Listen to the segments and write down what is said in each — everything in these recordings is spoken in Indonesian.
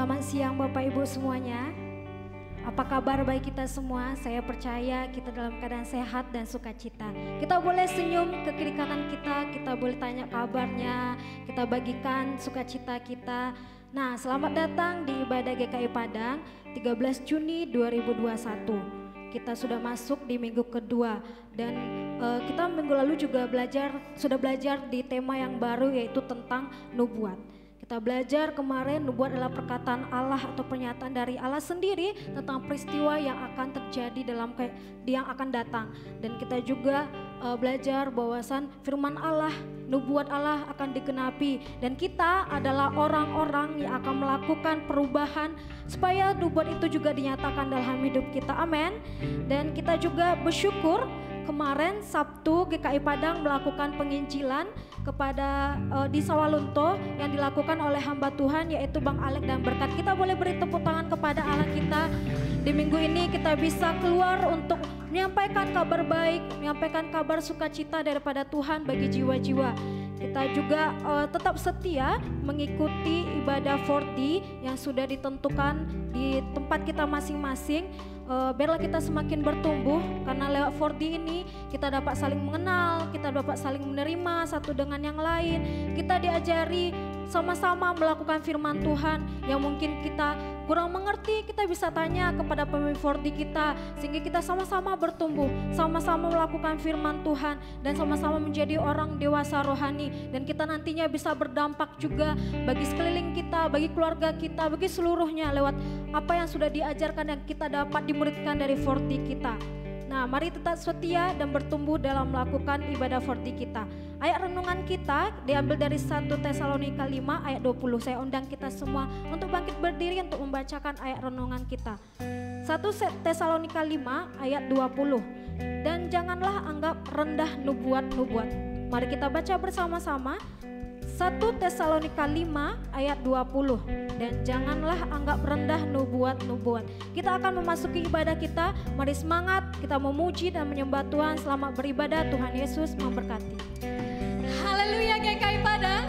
Selamat siang Bapak Ibu semuanya. Apa kabar baik kita semua? Saya percaya kita dalam keadaan sehat dan sukacita. Kita boleh senyum ke kiri kanan kita boleh tanya kabarnya, kita bagikan sukacita kita. Nah, selamat datang di ibadah GKI Padang 13 Juni 2021. Kita sudah masuk di minggu kedua dan kita minggu lalu juga sudah belajar di tema yang baru, yaitu tentang nubuat. Kita belajar kemarin nubuat adalah perkataan Allah atau pernyataan dari Allah sendiri tentang peristiwa yang akan terjadi yang akan datang. Dan kita juga belajar bahwasan firman Allah, nubuat Allah akan digenapi. Dan kita adalah orang-orang yang akan melakukan perubahan supaya nubuat itu juga dinyatakan dalam hidup kita. Amin. Dan kita juga bersyukur kemarin Sabtu GKI Padang melakukan penginjilan kepada di Sawalunto yang dilakukan oleh hamba Tuhan, yaitu Bang Alek dan Berkat. Kita boleh beri tepuk tangan kepada Allah kita. Di minggu ini kita bisa keluar untuk menyampaikan kabar baik, menyampaikan kabar sukacita daripada Tuhan bagi jiwa-jiwa. Kita juga tetap setia mengikuti ibadah 4D yang sudah ditentukan di tempat kita masing-masing. Biarlah kita semakin bertumbuh, karena lewat 4D ini kita dapat saling mengenal, kita dapat saling menerima satu dengan yang lain. Kita diajari sama-sama melakukan firman Tuhan yang mungkin kita kurang mengerti, kita bisa tanya kepada pemimpin 4D kita, sehingga kita sama-sama bertumbuh, sama-sama melakukan firman Tuhan dan sama-sama menjadi orang dewasa rohani. Dan kita nantinya bisa berdampak juga bagi sekeliling kita, bagi keluarga kita, bagi seluruhnya lewat apa yang sudah diajarkan dan kita dapat dimuridkan dari 4D kita. Nah, mari tetap setia dan bertumbuh dalam melakukan ibadah 4D kita. Ayat renungan kita diambil dari 1 Tesalonika 5 ayat 20. Saya undang kita semua untuk bangkit berdiri untuk membacakan ayat renungan kita. 1 Tesalonika 5 ayat 20. Dan janganlah anggap rendah nubuat-nubuat. Mari kita baca bersama-sama. 1 Tesalonika 5 ayat 20. Dan janganlah anggap rendah nubuat-nubuat. Kita akan memasuki ibadah kita. Mari semangat, kita memuji dan menyembah Tuhan. Selamat beribadah, Tuhan Yesus memberkati. Haleluya GKI Padang.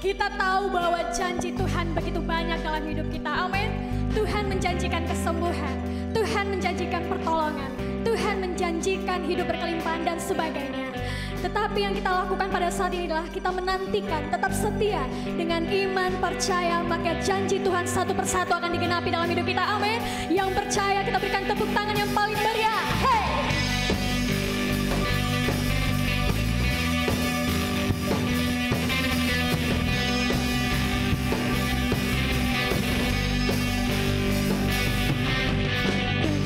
Kita tahu bahwa janji Tuhan begitu banyak dalam hidup kita. Amin. Tuhan menjanjikan kesembuhan, Tuhan menjanjikan pertolongan, Tuhan menjanjikan hidup berkelimpahan dan sebagainya. Tetapi yang kita lakukan pada saat ini adalah kita menantikan, tetap setia dengan iman, percaya, maka janji Tuhan satu persatu akan digenapi dalam hidup kita. Amin. Yang percaya kita berikan tepuk tangan yang paling meriah. Hey!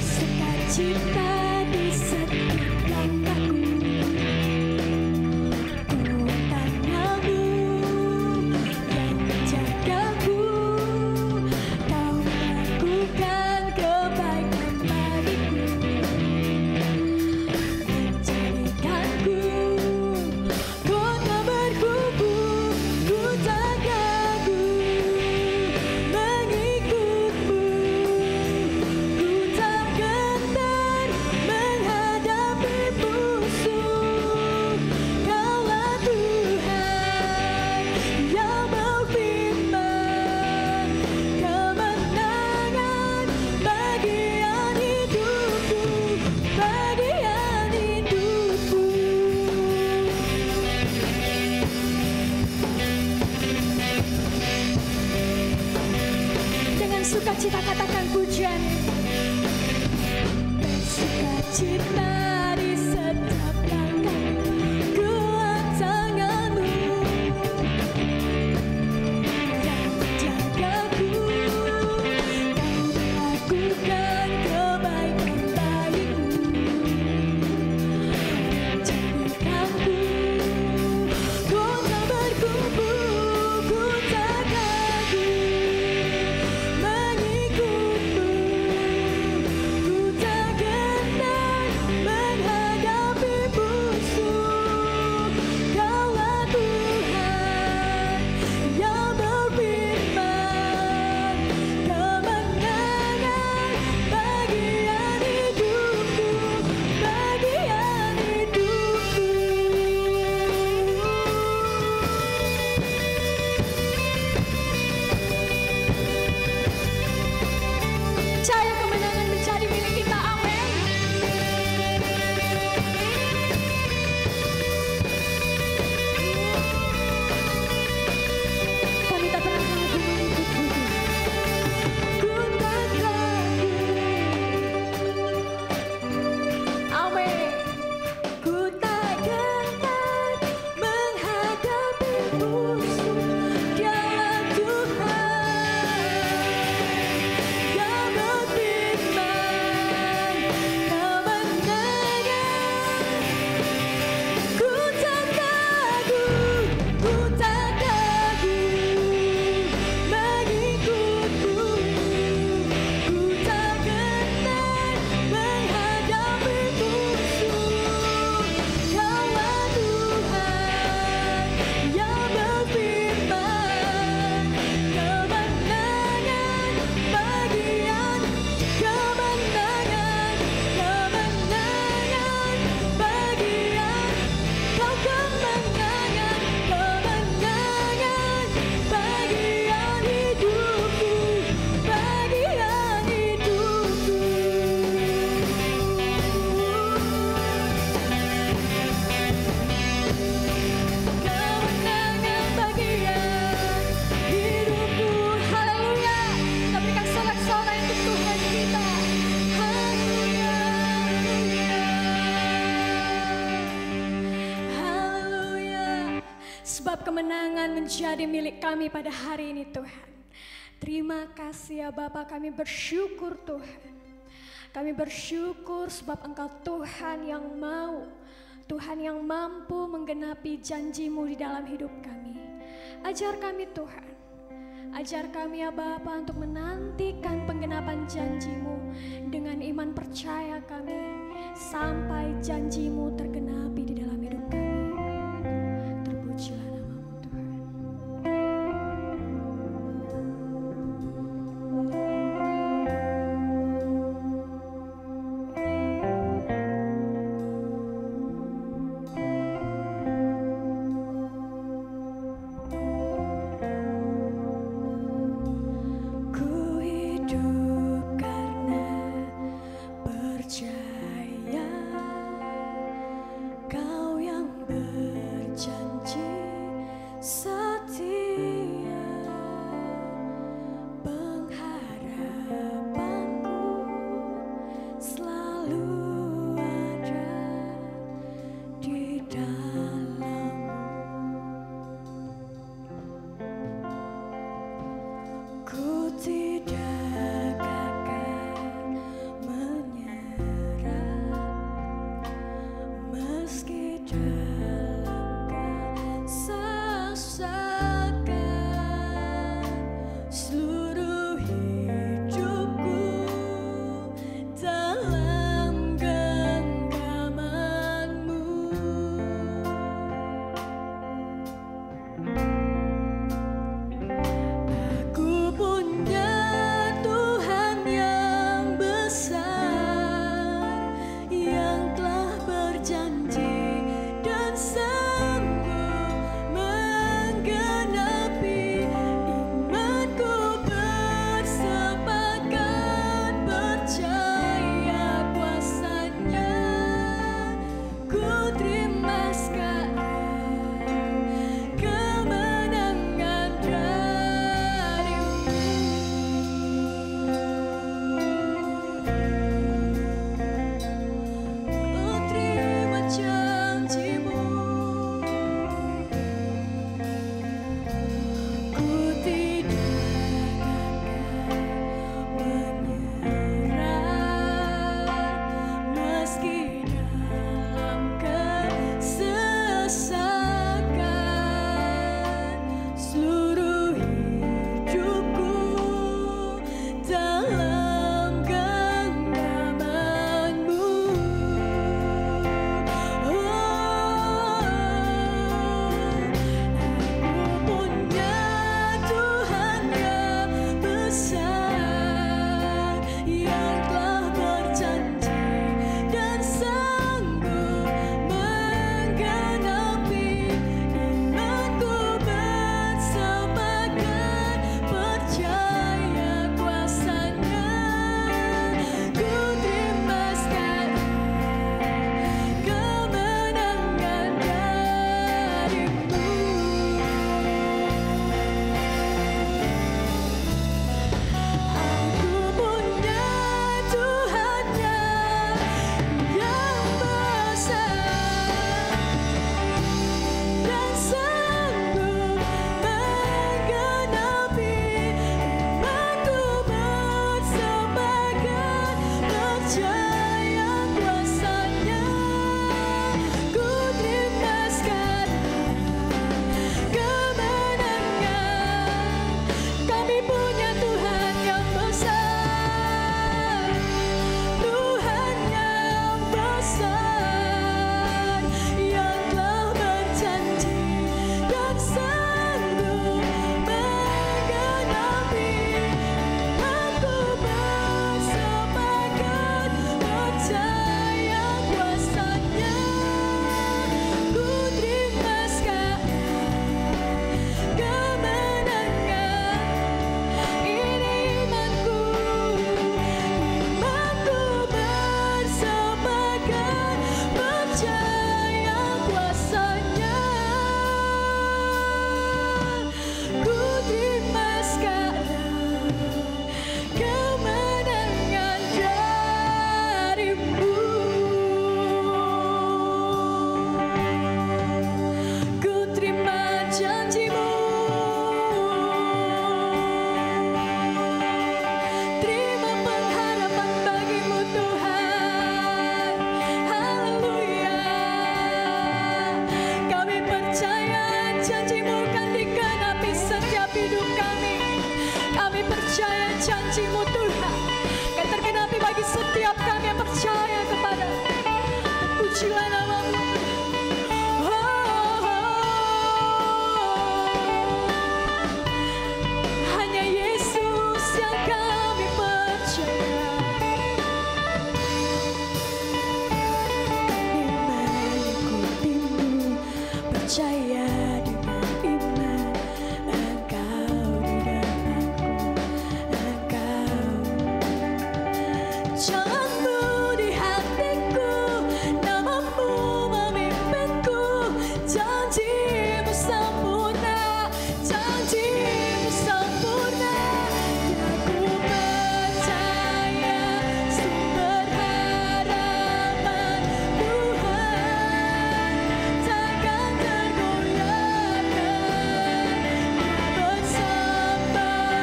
Sukacita di setiap langkahku. Kau melakukan kebaikan bagiku. Sebab kemenangan menjadi milik kami pada hari ini Tuhan. Terima kasih ya Bapa, kami bersyukur Tuhan. Kami bersyukur sebab Engkau Tuhan yang mau, Tuhan yang mampu menggenapi janji-Mu di dalam hidup kami. Ajar kami Tuhan, ajar kami ya Bapa untuk menantikan penggenapan janji-Mu dengan iman percaya kami sampai janji-Mu tergenapi di dalam hidup kami. Terpujilah nama-Mu Tuhan. Ku hidup karena percaya terpujilah namamu. Hanya Yesus yang kami percaya. Mengikutimu, percaya dengan iman. Engkau di dalamku, Engkau jalanmu di hatiku, namamu memimpinku. Janjimu sempurna, janjimu sempurna. Aku percaya sumber harapan Tuhan takkan tergoyahkan. Dia bersamaku,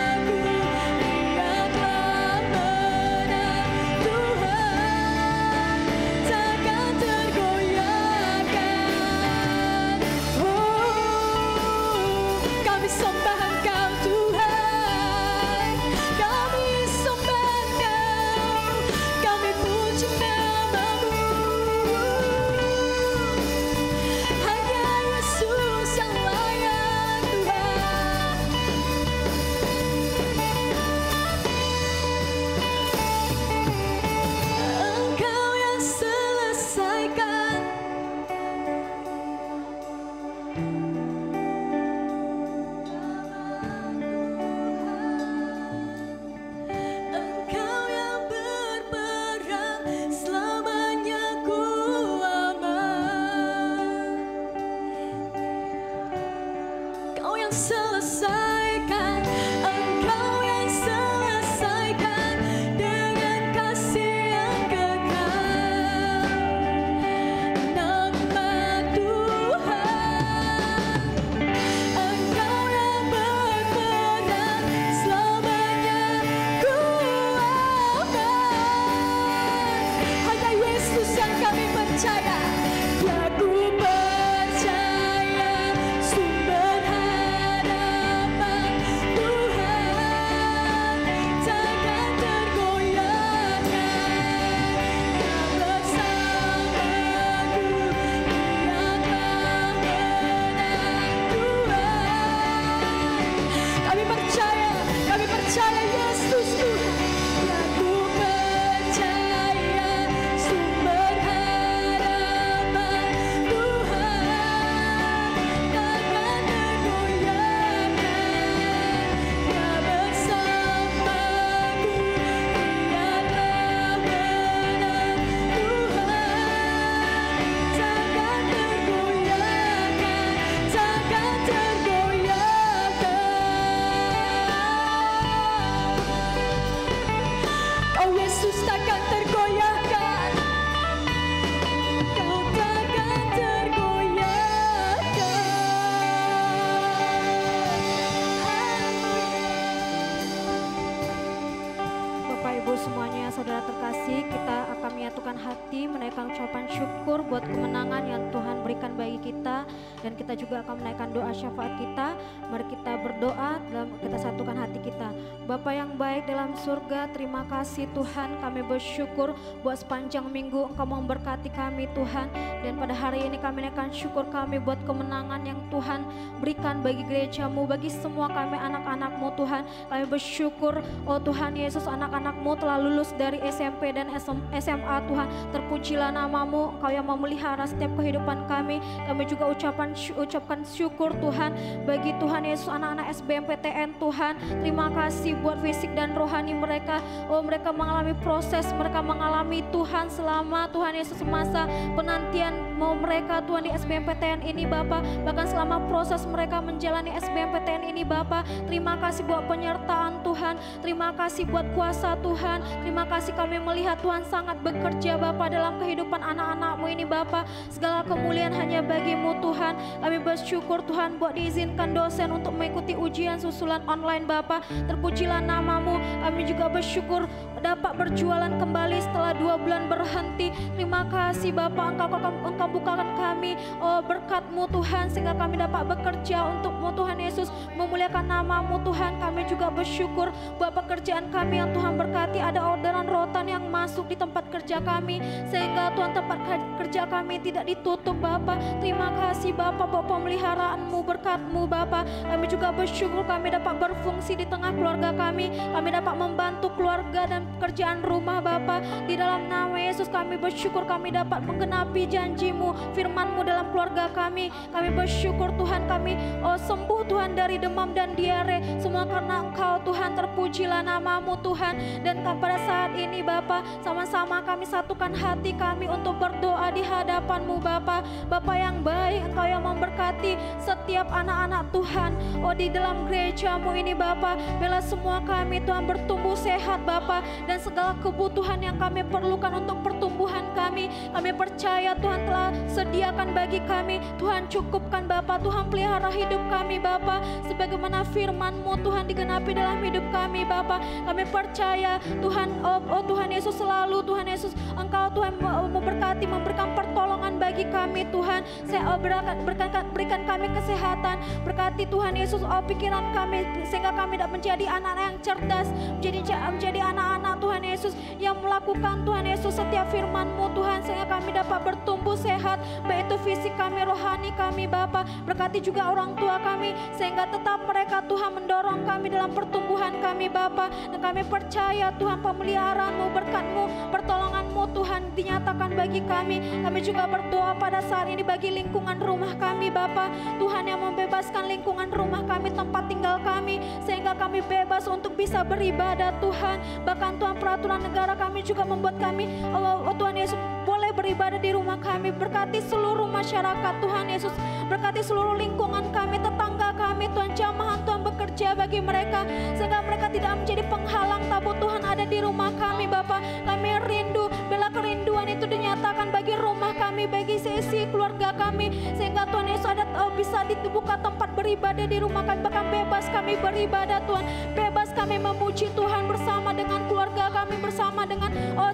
Dia telah menang. Tuhan takkan tergoyahkan. Kami sembah Engkau Tuhan, kami sembah Engkau, kami puji namamu. Hanya Yesus yang layak Tuhan. Engkau yang selesaikan. Engkau yang berperang, selamanya ku aman. Engkau yang selesaikan, Engkau yang selesaikan dengan kasih yang kekal. Nama Tuhan, Engkau yang berperang, selamanya ku aman. Hanya Yesus yang kami percaya. Aku percaya sumber harapan Tuhan takkan tergoyahkan. Dia bersamaku, Dia telah menang. Tuhan, kami percaya Yesus Tuhan. Aku percaya sumber harapan Tuhan takkan tergoyahkan. Dia bersamaku, Dia telah menang. Tuhan takkan tergoyahkan, takkan tergoyahkan. Oh Yesus takkan tergoyahkan, Kau takkan tergoyahkan. Bapak Ibu semuanya, saudara terkasih, kita akan menyatukan hati menaikkan ucapan syukur buat kemenangan yang Tuhan berikan bagi kita, dan kita juga akan menaikkan doa syafaat kita. Mari kita berdoa dalam kita satukan hati kita. Bapa yang baik dalam surga, terima kasih Tuhan, kami bersyukur buat sepanjang minggu Engkau memberkati kami Tuhan, dan pada hari ini kami naikkan syukur kami buat kemenangan yang Tuhan berikan bagi gerejamu, bagi semua kami anak-anak-Mu Tuhan. Kami bersyukur, oh Tuhan Yesus, anak-anak-Mu telah lulus dari SMP dan SMA Tuhan. Terpujilah namamu, Engkau yang memelihara setiap kehidupan kami. Kami juga ucapkan syukur Tuhan bagi Tuhan Yesus anak-anak SBMPTN Tuhan. Terima kasih buat fisik dan rohani mereka. Oh mereka mengalami proses, mereka mengalami Tuhan selama Tuhan Yesus masa penantian mau mereka Tuhan di SBMPTN ini Bapa. Bahkan selama proses mereka menjalani SBMPTN ini Bapa. Terima kasih buat penyertaan Tuhan. Terima kasih buat kuasa Tuhan. Terima kasih kami melihat Tuhan sangat bekerja Bapa dalam kehidupan anak-anak-Mu ini Bapa. Segala kemuliaan hanya bagi-Mu Tuhan. Kami bersyukur Tuhan buat diizinkan dosen untuk mengikuti ujian susulan online Bapa. Terpujilah namamu. Kami juga bersyukur dapat berjualan kembali setelah 2 bulan berhenti. Terima kasih Bapa, Engkau bukakan kami berkat-Mu Tuhan, sehingga kami dapat bekerja untuk-Mu Tuhan Yesus, memuliakan nama-Mu Tuhan. Kami juga bersyukur buat pekerjaan kami yang Tuhan berkati. Ada orderan rotan yang masuk di tempat kerja kami, sehingga Tuhan Tuhan tempat kerja kami tidak ditutup Bapa. Terima kasih Bapa buat pemeliharaanmu, berkat-Mu Bapa. Kami juga bersyukur kami dapat berfungsi di tengah keluarga kami. Kami dapat membantu keluarga dan pekerjaan rumah Bapa. Di dalam nama Yesus kami bersyukur kami dapat menggenapi janji-Mu, firman-Mu dalam keluarga kami. Kami bersyukur Tuhan kami sembuh Tuhan dari demam dan diare. Semua karena Engkau Tuhan, terpujilah nama-Mu Tuhan. Dan pada saat ini Bapa, sama-sama kami satukan hati kami untuk berdoa di hadapan-Mu Bapa. Bapa yang baik, Engkau yang memberkati setiap anak-anak Tuhan di dalam gereja-Mu ini Bapa. Biarlah semua kami Tuhan bertumbuh sehat Bapa, dan segala kebutuhan yang kami perlukan untuk pertumbuhan kami percaya Tuhan telah sediakan bagi kami. Tuhan cukupkan Bapa, Tuhan pelihara hidup kami Bapa, sebagaimana firman-Mu Tuhan digenapi dalam hidup kami Bapa. Kami percaya Tuhan, Tuhan Yesus selalu Tuhan Yesus Engkau Tuhan memberkati, memberikan pertolongan bagi kami Tuhan. Berikan kami kesehatan, berkati Tuhan Yesus pikiran kami, sehingga kami dapat menjadi anak-anak yang cerdas, menjadi anak-anak Tuhan Yesus yang melakukan Tuhan Yesus setiap firman-Mu Tuhan, sehingga kami dapat bertumbuh sehat, baik itu fisik kami, rohani kami Bapa. Berkati juga orang tua kami, sehingga tetap mereka Tuhan mendorong kami dalam pertumbuhan kami Bapa. Dan kami percaya Tuhan pemeliharaanmu, berkat-Mu, pertolongan-Mu Tuhan dinyatakan bagi kami. Kami juga berdoa pada saat ini bagi lingkungan rumah kami Bapa. Tuhan yang membebaskan lingkungan rumah kami, tempat tinggal kami, sehingga kami bebas untuk bisa beribadah Tuhan. Bahkan Tuhan peraturan negara kami juga membuat kami Tuhan Yesus boleh beribadah di rumah kami. Berkati seluruh masyarakat Tuhan Yesus, berkati seluruh lingkungan kami, tetangga kami Tuhan, jamahan Tuhan bekerja bagi mereka, sehingga mereka tidak menjadi penghalang tabut Tuhan ada di rumah kami Bapa. Kami rindu, bila kerinduan itu dinyatakan bagi rumah kami, bagi sesi keluarga kami, sehingga Tuhan Yesus ada bisa dibuka tempat beribadah di rumah kami. Bahkan bebas kami beribadah Tuhan, bebas kami memuji Tuhan bersama dengan keluarga kami, bersama dengan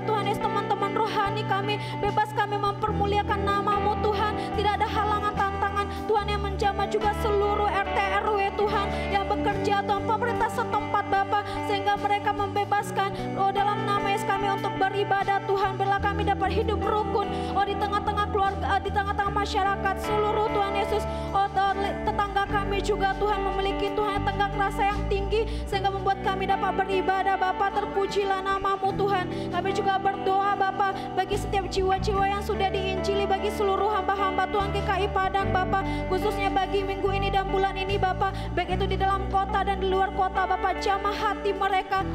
Tuhan Yesus teman-teman rohani kami. Bebas kami mempermuliakan nama-Mu Tuhan. Tidak ada halangan, tantangan Tuhan yang menjamah juga seluruh RT RW Tuhan yang bekerja Tuhan, pemerintah setempat Bapa, sehingga mereka membebaskan dalam nama Yesus kami untuk beribadah Tuhan. Bila kami dapat hidup rukun di tengah-tengah keluarga, di tengah-tengah masyarakat seluruh Tuhan Yesus. Tetangga kami juga Tuhan memiliki Tuhan tenggak rasa yang tinggi, sehingga membuat kami dapat beribadah Bapa. Terpujilah nama-Mu Tuhan. Kami juga berdoa Bapa bagi setiap jiwa-jiwa yang sudah diinjili, bagi seluruh hamba-hamba Tuhan GKI Padang Bapa, khususnya bagi minggu ini dan bulan ini Bapa, baik itu di dalam kota dan di luar kota Bapa. Jamah hati mereka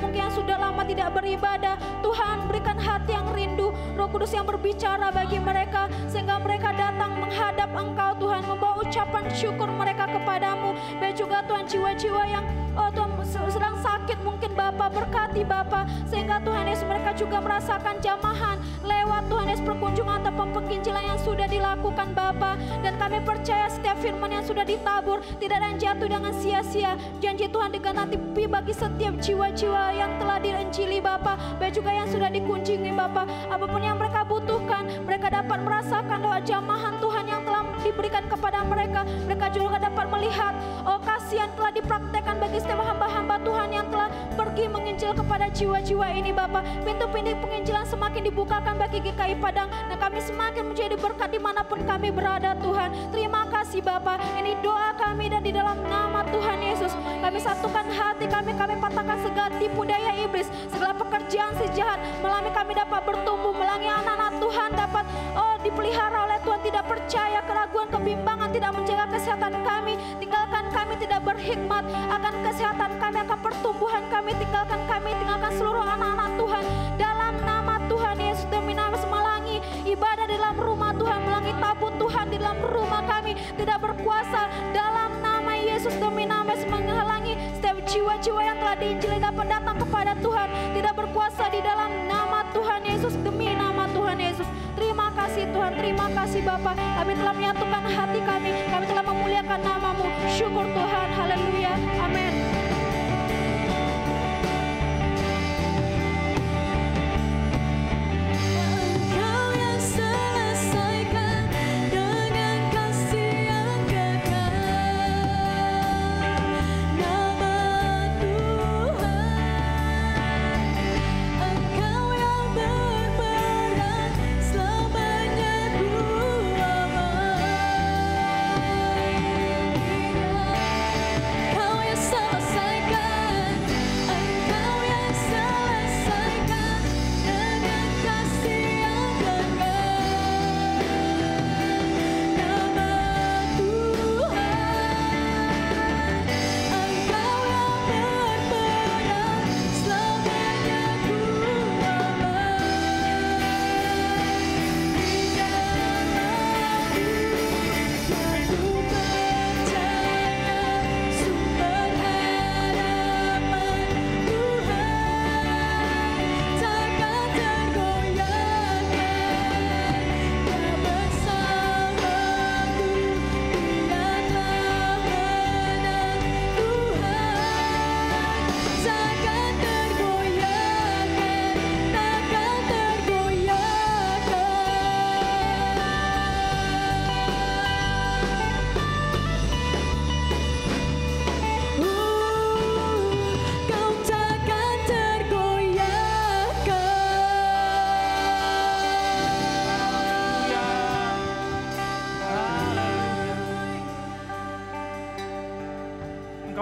mungkin yang sudah lama tidak beribadah Tuhan, berikan hati yang rindu, Roh Kudus yang berbicara bagi mereka, sehingga mereka datang menghadap Engkau Tuhan, membawa ucapan syukur mereka kepadamu. Baik juga Tuhan jiwa-jiwa yang Tuhan sedang sakit mungkin Bapa, berkati Bapa, sehingga Tuhan Yesus mereka juga merasakan jamahan lewat Tuhan Yesus perkunjungan atau penginjilan yang sudah dilakukan Bapa. Dan kami percaya setiap firman yang sudah ditabur tidak ada yang jatuh dengan sia-sia. Janji Tuhan digenapi bagi setiap jiwa-jiwa yang telah diinjili Bapa, baik juga yang sudah dikunjungi Bapa. Apapun yang mereka butuhkan, mereka dapat merasakan doa jamahan Tuhan yang telah diberikan kepada mereka. Mereka juga dapat melihat kasih yang telah dipraktekkan bagi setiap hamba-hamba Tuhan yang telah pergi menginjil kepada jiwa-jiwa ini Bapa. Pintu-pintu penginjilan semakin dibukakan bagi GKI Padang, dan kami semakin menjadi berkat dimanapun kami berada Tuhan. Terima kasih Bapa. Ini doa kami, dan di dalam nama Tuhan Yesus kami satukan hati kami patahkan segala tipu daya iblis, segala pekerjaan si jahat melalui kami dapat bertumbuh, melalui anak-anak Tuhan dapat dipelihara oleh Tuhan. Tidak percaya, keraguan, kebimbangan tidak menjaga kesehatan kami. Tinggalkan kami tidak berhikmat akan kesehatan kami, akan pertumbuhan kami. Tinggalkan seluruh anak-anak Tuhan dalam nama Tuhan Yesus. Demi nama melangi ibadah di dalam rumah Tuhan, melangi tabut Tuhan di dalam rumah kami tidak berkuasa dalam nama Yesus. Demi nama menghalangi setiap jiwa-jiwa yang telah diinjili dapat datang kepada Tuhan, tidak berkuasa di dalam nama Tuhan Yesus. Demi nama Tuhan Yesus. Terima kasih Tuhan, terima kasih Bapa. Kami telah menyatukan hati kami telah memuliakan nama-Mu. Syukur Tuhan, haleluya, amin. Engkau yang berperan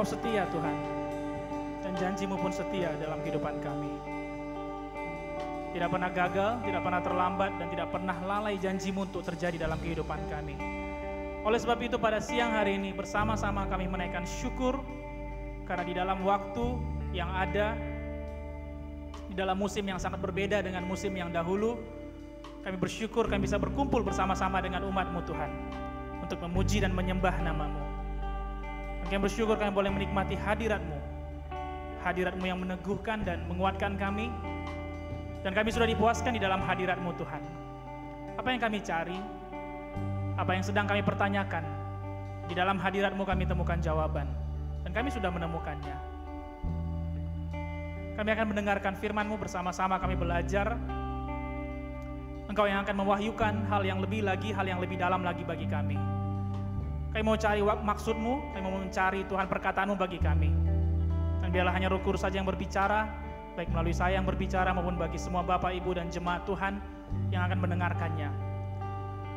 Engkau setia Tuhan, dan janji-Mu pun setia dalam kehidupan kami. Tidak pernah gagal, tidak pernah terlambat, dan tidak pernah lalai janji-Mu untuk terjadi dalam kehidupan kami. Oleh sebab itu pada siang hari ini bersama-sama kami menaikkan syukur, karena di dalam waktu yang ada, di dalam musim yang sangat berbeda dengan musim yang dahulu, kami bersyukur kami bisa berkumpul bersama-sama dengan umat-Mu Tuhan, untuk memuji dan menyembah nama-Mu. Kami bersyukur kami boleh menikmati hadirat-Mu, hadirat-Mu yang meneguhkan dan menguatkan kami, dan kami sudah dipuaskan di dalam hadirat-Mu Tuhan. Apa yang kami cari, apa yang sedang kami pertanyakan, di dalam hadirat-Mu kami temukan jawaban, dan kami sudah menemukannya. Kami akan mendengarkan firman-Mu bersama-sama, kami belajar. Engkau yang akan mewahyukan hal yang lebih lagi, hal yang lebih dalam lagi bagi kami. Kami mau cari maksud-Mu, kami mau mencari Tuhan perkataan-Mu bagi kami. Dan biarlah hanya Roh Kudus saja yang berbicara, baik melalui saya yang berbicara maupun bagi semua Bapak, Ibu, dan jemaat Tuhan yang akan mendengarkannya.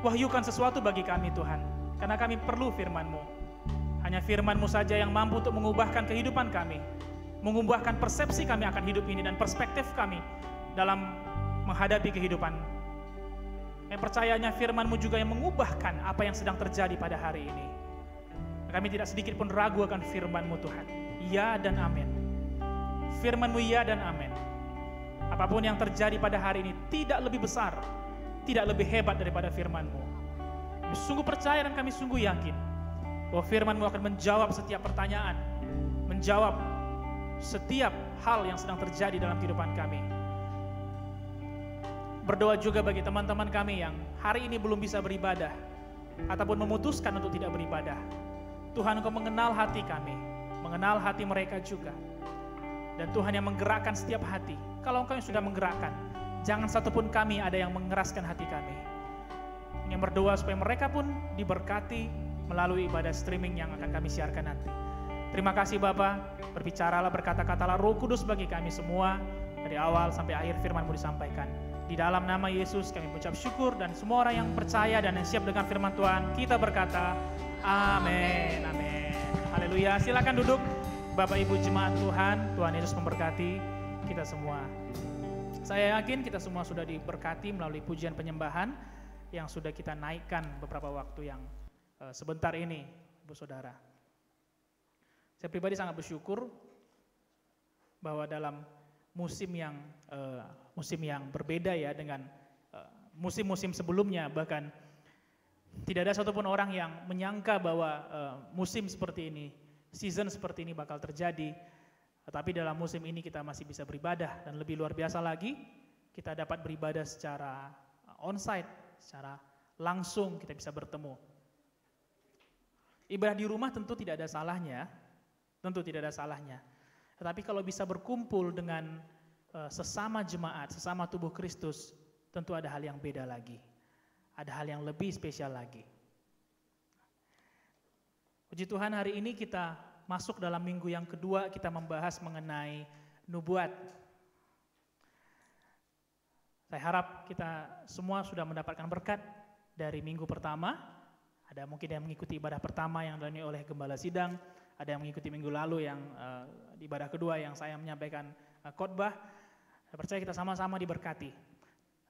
Wahyukan sesuatu bagi kami Tuhan, karena kami perlu firman-Mu. Hanya firman-Mu saja yang mampu untuk mengubahkan kehidupan kami, mengubahkan persepsi kami akan hidup ini dan perspektif kami dalam menghadapi kehidupan. Yang percayanya firman-Mu juga yang mengubahkan apa yang sedang terjadi pada hari ini. Kami tidak sedikit pun ragu akan firman-Mu Tuhan. Ya dan amin. Firman-Mu ya dan amin. Apapun yang terjadi pada hari ini tidak lebih besar, tidak lebih hebat daripada firman-Mu. Kami sungguh percaya dan kami sungguh yakin bahwa firman-Mu akan menjawab setiap pertanyaan, menjawab setiap hal yang sedang terjadi dalam kehidupan kami. Berdoa juga bagi teman-teman kami yang hari ini belum bisa beribadah ataupun memutuskan untuk tidak beribadah. Tuhan, Engkau mengenal hati kami, mengenal hati mereka juga. Dan Tuhan yang menggerakkan setiap hati. Kalau Engkau yang sudah menggerakkan, jangan satupun kami ada yang mengeraskan hati kami. Yang berdoa supaya mereka pun diberkati melalui ibadah streaming yang akan kami siarkan nanti. Terima kasih Bapa, berbicaralah, berkata-katalah Roh Kudus bagi kami semua, dari awal sampai akhir firman-Mu disampaikan. Di dalam nama Yesus kami mengucap syukur, dan semua orang yang percaya dan yang siap dengan firman Tuhan, kita berkata, amin, amin. Haleluya, silakan duduk Bapak Ibu jemaat Tuhan, Tuhan Yesus memberkati kita semua. Saya yakin kita semua sudah diberkati melalui pujian penyembahan yang sudah kita naikkan beberapa waktu yang sebentar ini, Ibu Saudara. Saya pribadi sangat bersyukur bahwa dalam musim yang berbeda ya dengan musim-musim sebelumnya, bahkan tidak ada satupun orang yang menyangka bahwa musim seperti ini, season seperti ini bakal terjadi. Tetapi dalam musim ini kita masih bisa beribadah, dan lebih luar biasa lagi kita dapat beribadah secara onsite, secara langsung kita bisa bertemu. Ibadah di rumah tentu tidak ada salahnya, Tetapi kalau bisa berkumpul dengan sesama jemaat, sesama tubuh Kristus, tentu ada hal yang beda lagi. Ada hal yang lebih spesial lagi. Puji Tuhan, hari ini kita masuk dalam minggu yang kedua, kita membahas mengenai nubuat. Saya harap kita semua sudah mendapatkan berkat dari minggu pertama. Ada mungkin yang mengikuti ibadah pertama yang dilalui oleh Gembala Sidang, ada yang mengikuti minggu lalu yang di ibadah kedua yang saya menyampaikan khotbah. Saya percaya kita sama-sama diberkati.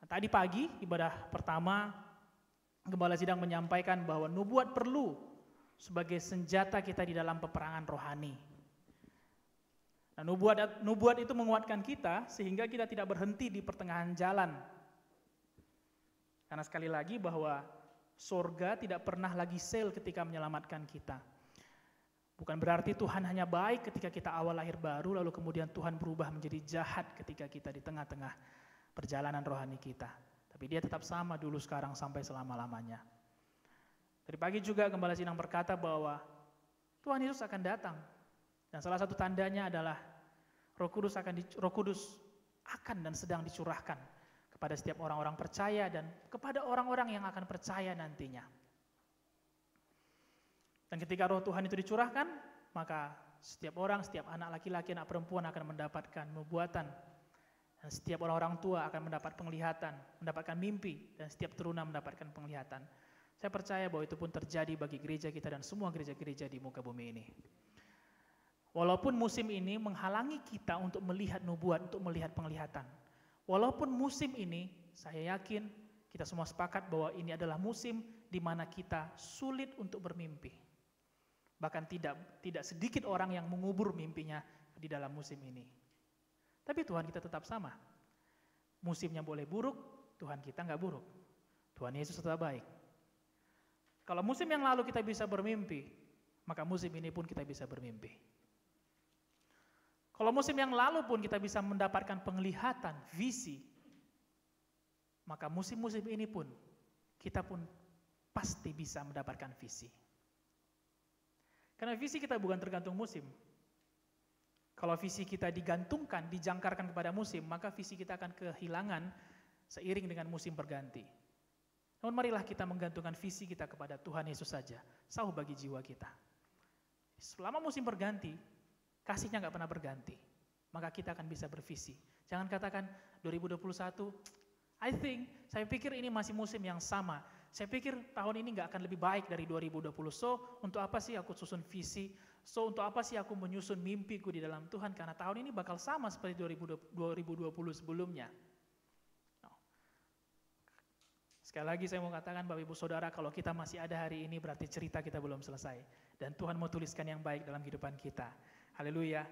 Tadi pagi ibadah pertama, Gembala Sidang menyampaikan bahwa nubuat perlu sebagai senjata kita di dalam peperangan rohani. Nah, nubuat itu menguatkan kita sehingga kita tidak berhenti di pertengahan jalan. Karena sekali lagi bahwa surga tidak pernah lagi sale ketika menyelamatkan kita. Bukan berarti Tuhan hanya baik ketika kita awal lahir baru, lalu kemudian Tuhan berubah menjadi jahat ketika kita di tengah-tengah perjalanan rohani kita. Tapi Dia tetap sama dulu, sekarang, sampai selama-lamanya. Tadi pagi juga Gembala Sidang berkata bahwa Tuhan Yesus akan datang. Dan salah satu tandanya adalah Roh Kudus akan dan sedang dicurahkan kepada setiap orang-orang percaya dan kepada orang-orang yang akan percaya nantinya. Dan ketika Roh Tuhan itu dicurahkan, maka setiap orang, setiap anak laki-laki, anak perempuan akan mendapatkan nubuatan. Dan setiap orang-orang tua akan mendapat penglihatan, mendapatkan mimpi, dan setiap turunan mendapatkan penglihatan. Saya percaya bahwa itu pun terjadi bagi gereja kita dan semua gereja-gereja di muka bumi ini. Walaupun musim ini menghalangi kita untuk melihat nubuat, untuk melihat penglihatan. Walaupun musim ini, saya yakin kita semua sepakat bahwa ini adalah musim di mana kita sulit untuk bermimpi. Bahkan tidak sedikit orang yang mengubur mimpinya di dalam musim ini. Tapi Tuhan kita tetap sama. Musimnya boleh buruk, Tuhan kita nggak buruk. Tuhan Yesus tetap baik. Kalau musim yang lalu kita bisa bermimpi, maka musim ini pun kita bisa bermimpi. Kalau musim yang lalu pun kita bisa mendapatkan penglihatan, visi, maka musim-musim ini pun kita pun pasti bisa mendapatkan visi. Karena visi kita bukan tergantung musim. Kalau visi kita digantungkan, dijangkarkan kepada musim, maka visi kita akan kehilangan seiring dengan musim berganti. Namun marilah kita menggantungkan visi kita kepada Tuhan Yesus saja, sauh bagi jiwa kita. Selama musim berganti, kasihnya nggak pernah berganti, maka kita akan bisa bervisi. Jangan katakan 2021, saya pikir ini masih musim yang sama. Saya pikir tahun ini nggak akan lebih baik dari 2020. So, untuk apa sih aku susun visi? So, untuk apa sih aku menyusun mimpiku di dalam Tuhan? Karena tahun ini bakal sama seperti 2020 sebelumnya. No. Sekali lagi saya mau katakan Bapak Ibu Saudara, kalau kita masih ada hari ini berarti cerita kita belum selesai. Dan Tuhan mau tuliskan yang baik dalam kehidupan kita. Haleluya.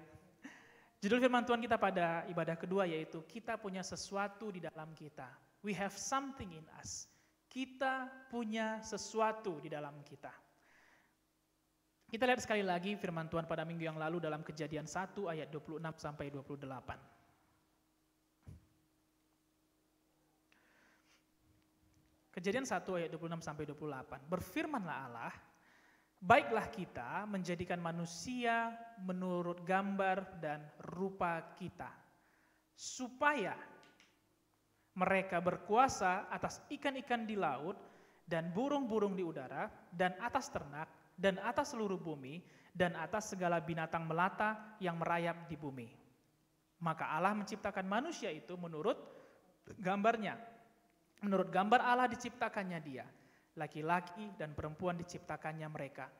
Judul firman Tuhan kita pada ibadah kedua yaitu kita punya sesuatu di dalam kita. We have something in us. Kita punya sesuatu di dalam kita. Kita lihat sekali lagi firman Tuhan pada minggu yang lalu dalam Kejadian 1 ayat 26 sampai 28. Kejadian 1 ayat 26 sampai 28. Berfirmanlah Allah, baiklah kita menjadikan manusia menurut gambar dan rupa kita, supaya mereka berkuasa atas ikan-ikan di laut dan burung-burung di udara dan atas ternak dan atas seluruh bumi dan atas segala binatang melata yang merayap di bumi. Maka Allah menciptakan manusia itu menurut gambarnya. Menurut gambar Allah diciptakannya dia. Laki-laki dan perempuan diciptakannya mereka.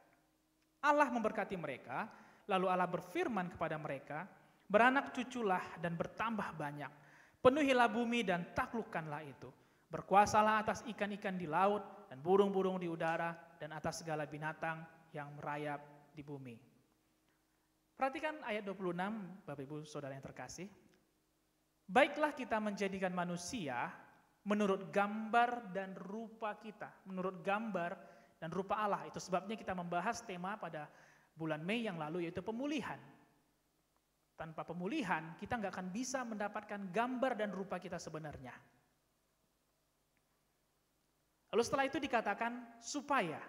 Allah memberkati mereka, lalu Allah berfirman kepada mereka, beranak cuculah dan bertambah banyak, penuhilah bumi dan taklukkanlah itu, berkuasalah atas ikan-ikan di laut dan burung-burung di udara dan atas segala binatang yang merayap di bumi. Perhatikan ayat 26, Bapak Ibu Saudara yang terkasih. Baiklah kita menjadikan manusia menurut gambar dan rupa kita, menurut gambar dan rupa Allah. Itu sebabnya kita membahas tema pada bulan Mei yang lalu yaitu pemulihan. Tanpa pemulihan kita nggak akan bisa mendapatkan gambar dan rupa kita sebenarnya. Lalu setelah itu dikatakan supaya.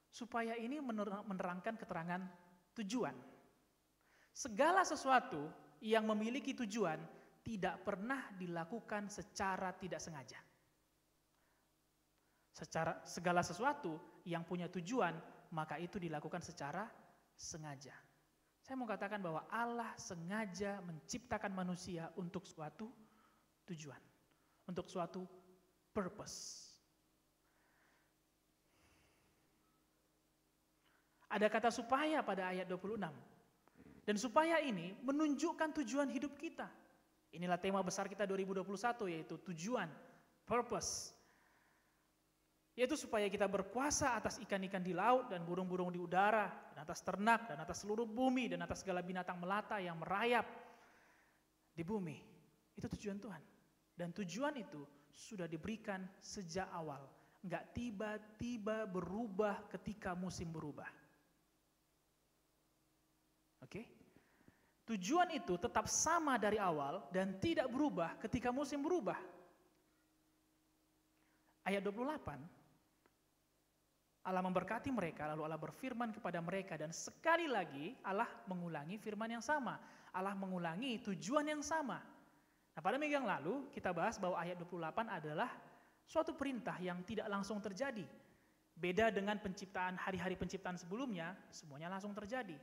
Supaya ini menerangkan keterangan tujuan. Segala sesuatu yang memiliki tujuan tidak pernah dilakukan secara tidak sengaja. Segala sesuatu yang punya tujuan, maka itu dilakukan secara sengaja. Saya mau katakan bahwa Allah sengaja menciptakan manusia untuk suatu tujuan, untuk suatu purpose. Ada kata supaya pada ayat 26. Dan supaya ini menunjukkan tujuan hidup kita. Inilah tema besar kita 2021 yaitu tujuan, purpose. Yaitu supaya kita berkuasa atas ikan-ikan di laut dan burung-burung di udara, dan atas ternak, dan atas seluruh bumi, dan atas segala binatang melata yang merayap di bumi. Itu tujuan Tuhan. Dan tujuan itu sudah diberikan sejak awal. Enggak tiba-tiba berubah ketika musim berubah. Oke? Tujuan itu tetap sama dari awal dan tidak berubah ketika musim berubah. Ayat 28, Allah memberkati mereka, lalu Allah berfirman kepada mereka, dan sekali lagi Allah mengulangi firman yang sama. Allah mengulangi tujuan yang sama. Nah, pada minggu yang lalu kita bahas bahwa ayat 28 adalah suatu perintah yang tidak langsung terjadi. Beda dengan penciptaan, hari-hari penciptaan sebelumnya, semuanya langsung terjadi.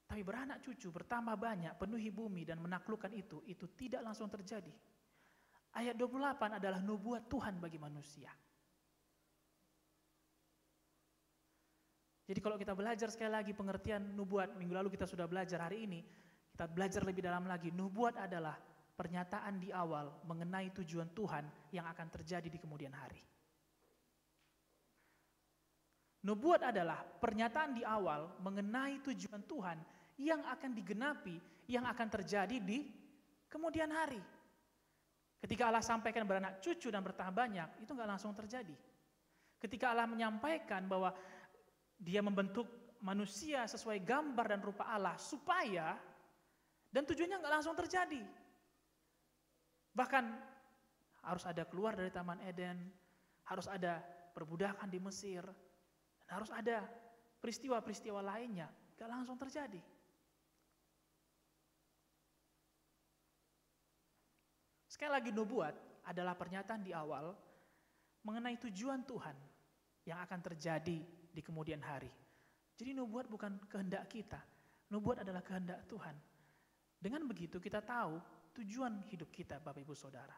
Tapi beranak cucu, bertambah banyak, penuhi bumi dan menaklukkan itu tidak langsung terjadi. Ayat 28 adalah nubuat Tuhan bagi manusia. Jadi kalau kita belajar sekali lagi pengertian nubuat, minggu lalu kita sudah belajar, hari ini kita belajar lebih dalam lagi. Nubuat adalah pernyataan di awal mengenai tujuan Tuhan yang akan terjadi di kemudian hari. Nubuat adalah pernyataan di awal mengenai tujuan Tuhan yang akan digenapi, yang akan terjadi di kemudian hari. Ketika Allah sampaikan beranak cucu dan bertambah banyak, itu nggak langsung terjadi. Ketika Allah menyampaikan bahwa Dia membentuk manusia sesuai gambar dan rupa Allah supaya, dan tujuannya nggak langsung terjadi. Bahkan harus ada keluar dari Taman Eden, harus ada perbudakan di Mesir, dan harus ada peristiwa-peristiwa lainnya, nggak langsung terjadi. Sekali lagi, nubuat adalah pernyataan di awal mengenai tujuan Tuhan yang akan terjadi di kemudian hari. Jadi nubuat bukan kehendak kita, nubuat adalah kehendak Tuhan. Dengan begitu kita tahu tujuan hidup kita, Bapak Ibu Saudara.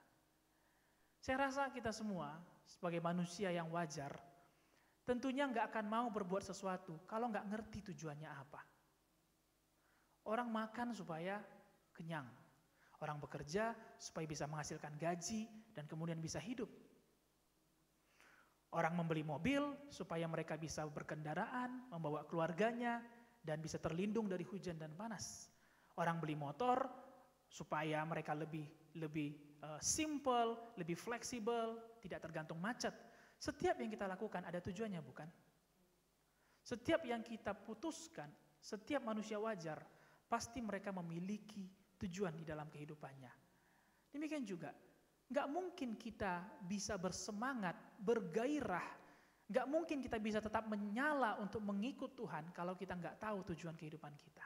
Saya rasa kita semua sebagai manusia yang wajar, tentunya nggak akan mau berbuat sesuatu kalau nggak ngerti tujuannya apa. Orang makan supaya kenyang. Orang bekerja supaya bisa menghasilkan gaji dan kemudian bisa hidup. Orang membeli mobil supaya mereka bisa berkendaraan, membawa keluarganya, dan bisa terlindung dari hujan dan panas. Orang beli motor supaya mereka lebih simple, lebih fleksibel, tidak tergantung macet. Setiap yang kita lakukan ada tujuannya, bukan? Setiap yang kita putuskan, setiap manusia wajar, pasti mereka memiliki tujuan di dalam kehidupannya. Demikian juga, nggak mungkin kita bisa bersemangat, bergairah, nggak mungkin kita bisa tetap menyala untuk mengikut Tuhan kalau kita nggak tahu tujuan kehidupan kita.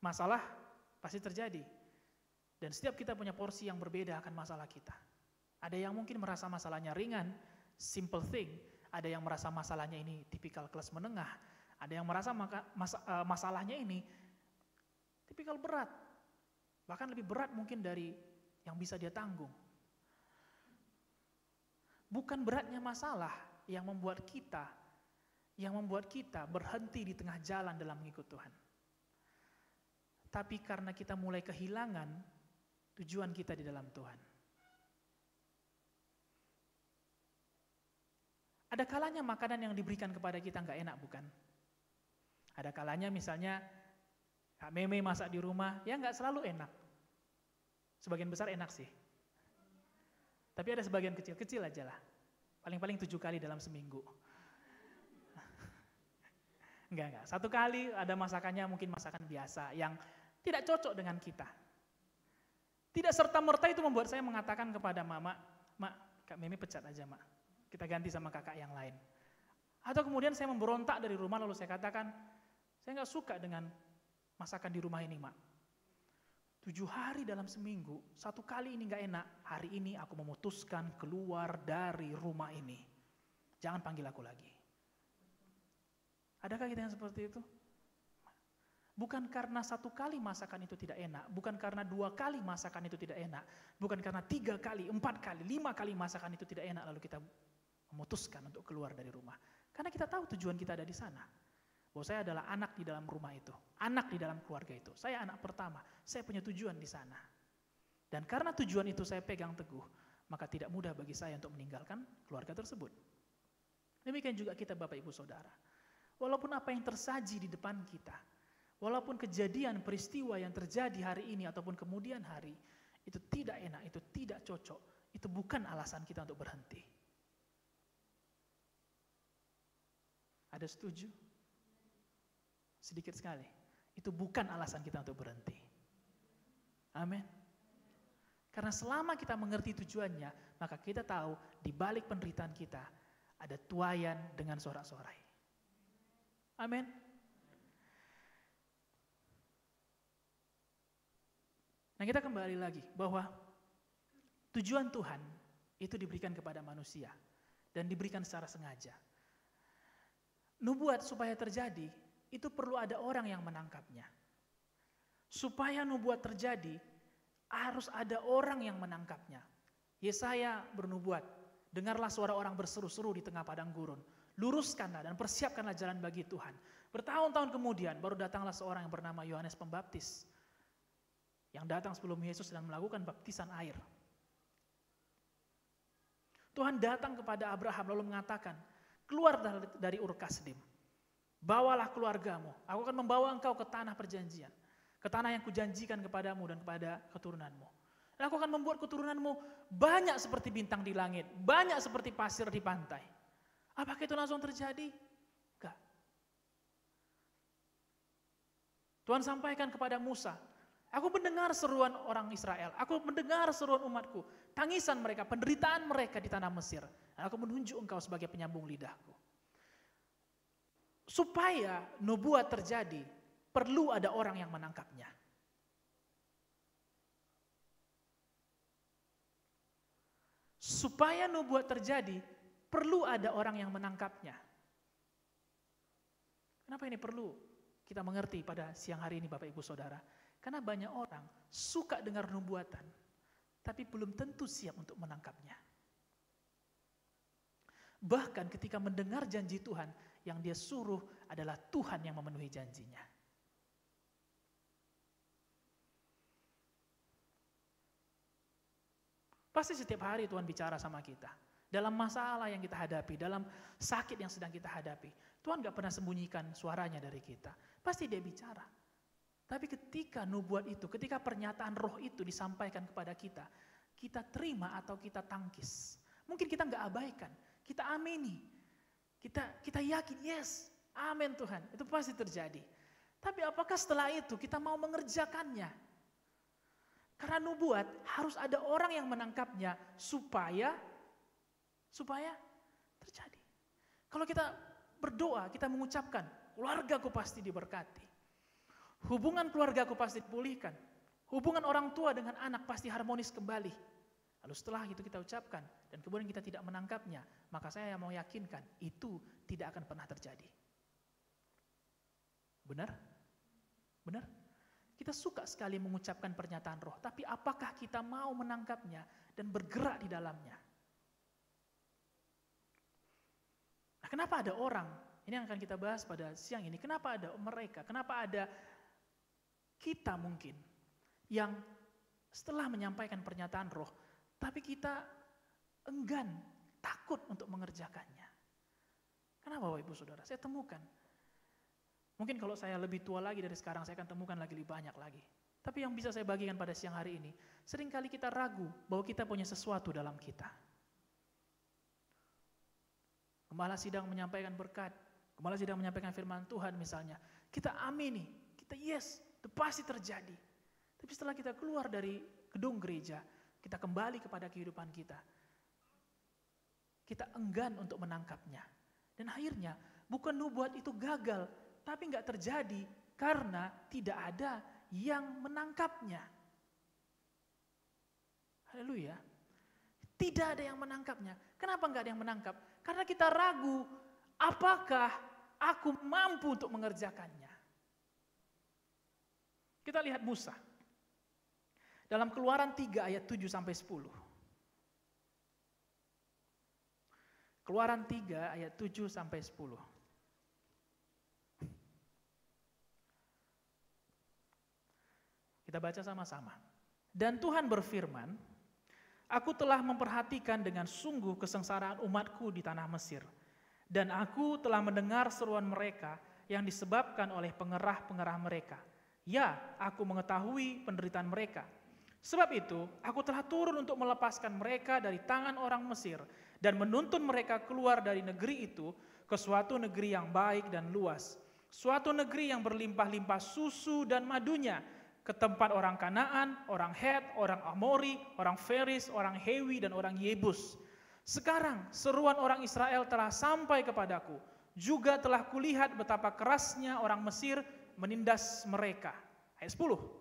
Masalah pasti terjadi, dan setiap kita punya porsi yang berbeda akan masalah kita. Ada yang mungkin merasa masalahnya ringan, simple thing. Ada yang merasa masalahnya ini tipikal kelas menengah. Ada yang merasa masalahnya ini tipikal berat. Bahkan lebih berat mungkin dari yang bisa dia tanggung. Bukan beratnya masalah yang membuat kita berhenti di tengah jalan dalam mengikut Tuhan. Tapi karena kita mulai kehilangan tujuan kita di dalam Tuhan. Ada kalanya makanan yang diberikan kepada kita nggak enak, bukan? Ada kalanya misalnya Kak Meme masak di rumah, ya nggak selalu enak. Sebagian besar enak sih. Tapi ada sebagian kecil-kecil aja lah. Paling-paling 7 kali dalam seminggu. Enggak. 1 kali ada masakannya mungkin masakan biasa yang tidak cocok dengan kita. Tidak serta-merta itu membuat saya mengatakan kepada Mak, Kak Meme pecat aja, Mak. Kita ganti sama kakak yang lain. Atau kemudian saya memberontak dari rumah lalu saya katakan, saya nggak suka dengan masakan di rumah ini, Mak. 7 hari dalam seminggu, 1 kali ini nggak enak. Hari ini aku memutuskan keluar dari rumah ini. Jangan panggil aku lagi. Adakah kita yang seperti itu? Bukan karena 1 kali masakan itu tidak enak, bukan karena 2 kali masakan itu tidak enak, bukan karena 3 kali, 4 kali, 5 kali masakan itu tidak enak lalu kita memutuskan untuk keluar dari rumah. Karena kita tahu tujuan kita ada di sana. Bahwa saya adalah anak di dalam rumah itu, anak di dalam keluarga itu. Saya anak pertama, saya punya tujuan di sana. Dan karena tujuan itu saya pegang teguh, maka tidak mudah bagi saya untuk meninggalkan keluarga tersebut. Demikian juga kita Bapak Ibu Saudara. Walaupun apa yang tersaji di depan kita, walaupun kejadian peristiwa yang terjadi hari ini ataupun kemudian hari, itu tidak enak, itu tidak cocok, itu bukan alasan kita untuk berhenti. Ada setuju? Sedikit sekali. Itu bukan alasan kita untuk berhenti. Amin. Karena selama kita mengerti tujuannya, maka kita tahu di balik penderitaan kita ada tuayan dengan sorak-sorai. Amin. Nah, kita kembali lagi bahwa tujuan Tuhan itu diberikan kepada manusia dan diberikan secara sengaja. Nubuat supaya terjadi, itu perlu ada orang yang menangkapnya. Supaya nubuat terjadi, harus ada orang yang menangkapnya. Yesaya bernubuat, dengarlah suara orang berseru-seru di tengah padang gurun. Luruskanlah dan persiapkanlah jalan bagi Tuhan. Bertahun-tahun kemudian baru datanglah seorang yang bernama Yohanes Pembaptis. Yang datang sebelum Yesus dan melakukan baptisan air. Tuhan datang kepada Abraham lalu mengatakan, keluar dari Ur Kasdim. Bawalah keluargamu, aku akan membawa engkau ke tanah perjanjian. Ke tanah yang kujanjikan kepadamu dan kepada keturunanmu. Dan aku akan membuat keturunanmu banyak seperti bintang di langit, banyak seperti pasir di pantai. Apakah itu langsung terjadi? Enggak. Tuhan sampaikan kepada Musa, aku mendengar seruan orang Israel, aku mendengar seruan umatku, tangisan mereka, penderitaan mereka di tanah Mesir. Dan aku menunjuk engkau sebagai penyambung lidahku. Supaya nubuat terjadi, perlu ada orang yang menangkapnya. Supaya nubuat terjadi, perlu ada orang yang menangkapnya. Kenapa ini perlu kita mengerti pada siang hari ini Bapak Ibu Saudara? Karena banyak orang suka dengar nubuatan, tapi belum tentu siap untuk menangkapnya. Bahkan ketika mendengar janji Tuhan, yang dia suruh adalah Tuhan yang memenuhi janjinya. Pasti setiap hari Tuhan bicara sama kita. Dalam masalah yang kita hadapi, dalam sakit yang sedang kita hadapi. Tuhan gak pernah sembunyikan suaranya dari kita. Pasti dia bicara. Tapi ketika nubuat itu, ketika pernyataan roh itu disampaikan kepada kita, kita terima atau kita tangkis. Mungkin kita gak abaikan, kita amini. Kita yakin, yes, amin Tuhan, itu pasti terjadi. Tapi apakah setelah itu kita mau mengerjakannya? Karena nubuat harus ada orang yang menangkapnya supaya terjadi. Kalau kita berdoa, kita mengucapkan, keluargaku pasti diberkati. Hubungan keluargaku pasti dipulihkan. Hubungan orang tua dengan anak pasti harmonis kembali. Lalu setelah itu kita ucapkan dan kemudian kita tidak menangkapnya, maka saya mau yakinkan itu tidak akan pernah terjadi. Benar? Benar? Kita suka sekali mengucapkan pernyataan roh, tapi apakah kita mau menangkapnya dan bergerak di dalamnya? Nah, kenapa ada orang, ini yang akan kita bahas pada siang ini, kenapa ada mereka, kenapa ada kita mungkin yang setelah menyampaikan pernyataan roh, tapi kita enggan, takut untuk mengerjakannya. Kenapa Bapak Ibu Saudara? Saya temukan. Mungkin kalau saya lebih tua lagi dari sekarang, saya akan temukan lagi lebih banyak lagi. Tapi yang bisa saya bagikan pada siang hari ini, seringkali kita ragu bahwa kita punya sesuatu dalam kita. Gembala sidang menyampaikan berkat, gembala sidang menyampaikan firman Tuhan misalnya. Kita amini, kita yes, itu pasti terjadi. Tapi setelah kita keluar dari gedung gereja, kita kembali kepada kehidupan kita. Kita enggan untuk menangkapnya. Dan akhirnya bukan nubuat itu gagal, tapi nggak terjadi karena tidak ada yang menangkapnya. Haleluya. Tidak ada yang menangkapnya. Kenapa nggak ada yang menangkap? Karena kita ragu, apakah aku mampu untuk mengerjakannya? Kita lihat Musa. Dalam Keluaran 3 ayat 7 sampai 10. Keluaran 3 ayat 7 sampai 10. Kita baca sama-sama. Dan Tuhan berfirman, aku telah memperhatikan dengan sungguh kesengsaraan umatku di tanah Mesir. Dan aku telah mendengar seruan mereka yang disebabkan oleh pengerah-pengerah mereka. Ya, aku mengetahui penderitaan mereka. Sebab itu, aku telah turun untuk melepaskan mereka dari tangan orang Mesir dan menuntun mereka keluar dari negeri itu ke suatu negeri yang baik dan luas. Suatu negeri yang berlimpah-limpah susu dan madunya, ke tempat orang Kanaan, orang Het, orang Amori, orang Feris, orang Hewi, dan orang Yebus. Sekarang seruan orang Israel telah sampai kepadaku. Juga telah kulihat betapa kerasnya orang Mesir menindas mereka. Ayat 10.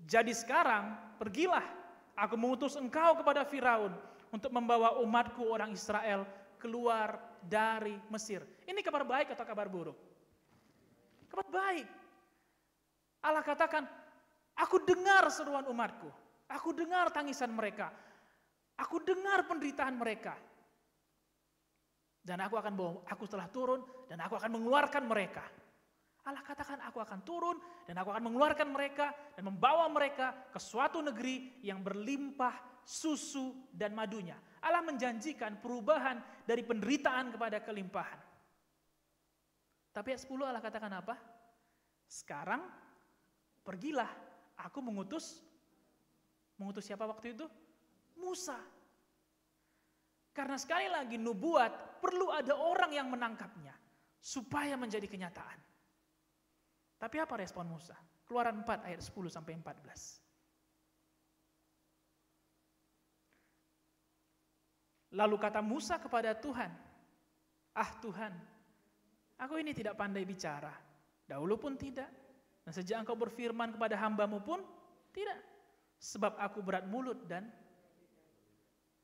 Jadi sekarang pergilah, aku mengutus engkau kepada Firaun untuk membawa umatku orang Israel keluar dari Mesir. Ini kabar baik atau kabar buruk? Kabar baik. Allah katakan, aku dengar seruan umatku, aku dengar tangisan mereka. Aku dengar penderitaan mereka. Dan aku telah turun dan aku akan mengeluarkan mereka. Allah katakan aku akan turun dan aku akan mengeluarkan mereka dan membawa mereka ke suatu negeri yang berlimpah susu dan madunya. Allah menjanjikan perubahan dari penderitaan kepada kelimpahan. Tapi ayat 10 Allah katakan apa? Sekarang pergilah, aku mengutus siapa waktu itu? Musa. Karena sekali lagi nubuat perlu ada orang yang menangkapnya supaya menjadi kenyataan. Tapi apa respon Musa? Keluaran 4 ayat 10 sampai 14. Lalu kata Musa kepada Tuhan, Tuhan, aku ini tidak pandai bicara, dahulu pun tidak, dan sejak engkau berfirman kepada hamba-Mu pun tidak, sebab aku berat mulut dan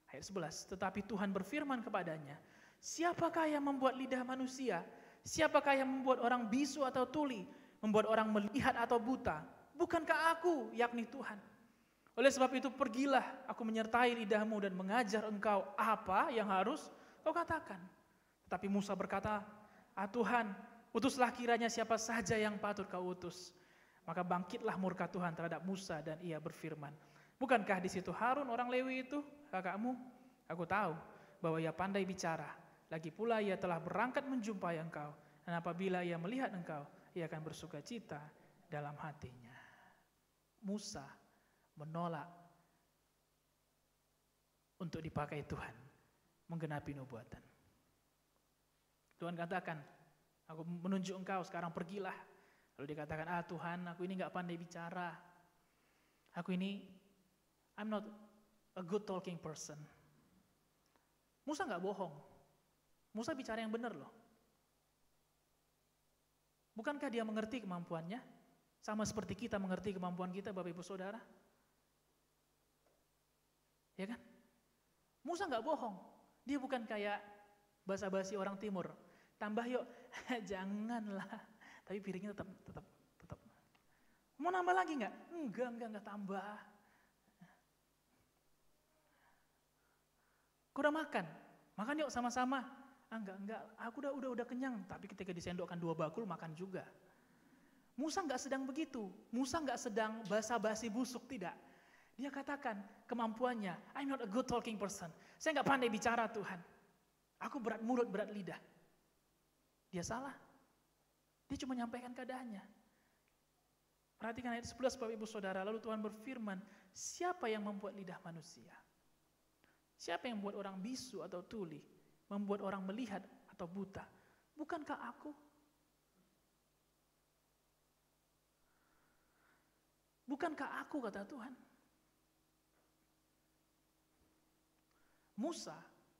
ayat 11, tetapi Tuhan berfirman kepadanya, siapakah yang membuat lidah manusia? Siapakah yang membuat orang bisu atau tuli? Membuat orang melihat atau buta? Bukankah aku, yakni Tuhan? Oleh sebab itu pergilah, aku menyertai lidahmu dan mengajar engkau apa yang harus kau katakan. Tetapi Musa berkata, Tuhan, utuslah kiranya siapa saja yang patut kau utus. Maka bangkitlah murka Tuhan terhadap Musa dan ia berfirman, bukankah di situ Harun orang Lewi itu, kakakmu? Aku tahu bahwa ia pandai bicara. Lagi pula ia telah berangkat menjumpai engkau. Dan apabila ia melihat engkau, ia akan bersuka cita dalam hatinya. Musa menolak untuk dipakai Tuhan menggenapi nubuatan. Tuhan katakan, aku menunjuk engkau, sekarang pergilah. Lalu dikatakan, Tuhan, aku ini gak pandai bicara. Aku ini, I'm not a good talking person. Musa gak bohong. Musa bicara yang benar loh. Bukankah dia mengerti kemampuannya? Sama seperti kita mengerti kemampuan kita, Bapak Ibu Saudara. Ya kan? Musa gak bohong. Dia bukan kayak basa-basi orang timur. Tambah yuk, janganlah. Tapi piringnya tetap. Mau nambah lagi nggak? Enggak tambah. Kau udah makan? Makan yuk sama-sama. Enggak. Aku udah kenyang. Tapi ketika disendokkan 2 bakul makan juga. Musa nggak sedang begitu. Musa nggak sedang basa-basi busuk, tidak. Dia katakan kemampuannya, I'm not a good talking person. Saya nggak pandai bicara, Tuhan. Aku berat mulut, berat lidah. Dia salah. Dia cuma menyampaikan keadaannya. Perhatikan ayat 11 Bapak Ibu Saudara. Lalu Tuhan berfirman, siapa yang membuat lidah manusia? Siapa yang membuat orang bisu atau tuli? Membuat orang melihat atau buta? Bukankah aku? Bukankah aku, kata Tuhan? Musa,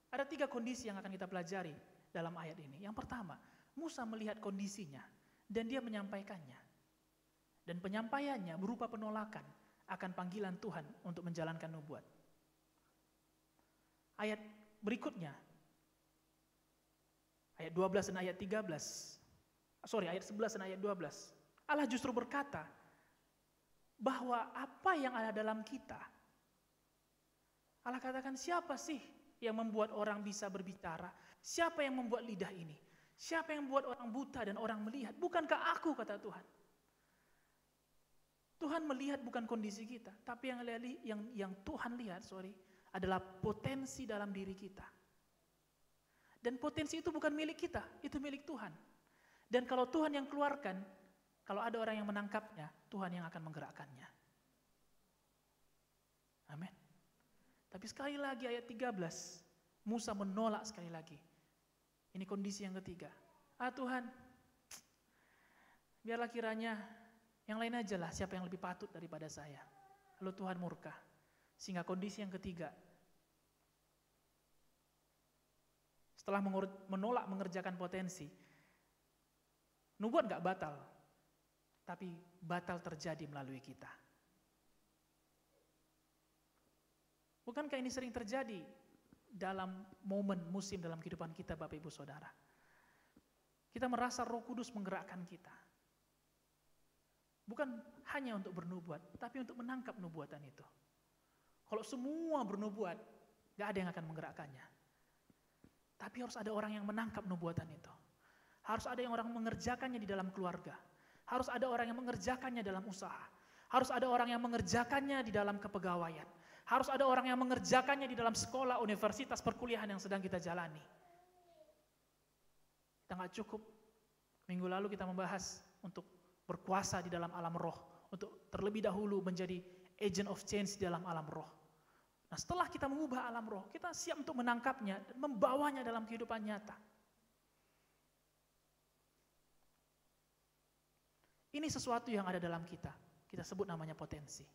ada 3 kondisi yang akan kita pelajari dalam ayat ini. Yang pertama, Musa melihat kondisinya dan dia menyampaikannya. Dan penyampaiannya berupa penolakan akan panggilan Tuhan untuk menjalankan nubuat. Ayat berikutnya, ayat 12 dan ayat 13, ayat 11 dan ayat 12. Allah justru berkata bahwa apa yang ada dalam kita, Allah katakan, siapa sih yang membuat orang bisa berbicara? Siapa yang membuat lidah ini? Siapa yang membuat orang buta dan orang melihat? Bukankah aku, kata Tuhan? Tuhan melihat bukan kondisi kita, tapi yang Tuhan lihat, adalah potensi dalam diri kita. Dan potensi itu bukan milik kita, itu milik Tuhan. Dan kalau Tuhan yang keluarkan, kalau ada orang yang menangkapnya, Tuhan yang akan menggerakkannya. Amin. Tapi sekali lagi ayat 13, Musa menolak sekali lagi. Ini kondisi yang ketiga. Tuhan, biarlah kiranya yang lain aja lah siapa yang lebih patut daripada saya. Lalu Tuhan murka. Sehingga kondisi yang ketiga, setelah menolak mengerjakan potensi, nubuat gak batal, tapi batal terjadi melalui kita. Bukankah ini sering terjadi dalam momen musim dalam kehidupan kita, Bapak Ibu Saudara? Kita merasa Roh Kudus menggerakkan kita. Bukan hanya untuk bernubuat, tapi untuk menangkap nubuatan itu. Kalau semua bernubuat, Gak ada yang akan menggerakkannya. Tapi harus ada orang yang menangkap nubuatan itu. Harus ada yang orang mengerjakannya di dalam keluarga. Harus ada orang yang mengerjakannya dalam usaha. Harus ada orang yang mengerjakannya di dalam kepegawaian. Harus ada orang yang mengerjakannya di dalam sekolah, universitas, perkuliahan yang sedang kita jalani. Kita gak cukup. Minggu lalu kita membahas untuk berkuasa di dalam alam roh. Untuk terlebih dahulu menjadi agent of change di dalam alam roh. Nah, setelah kita mengubah alam roh, kita siap untuk menangkapnya dan membawanya dalam kehidupan nyata. Ini sesuatu yang ada dalam kita. Kita sebut namanya potensi.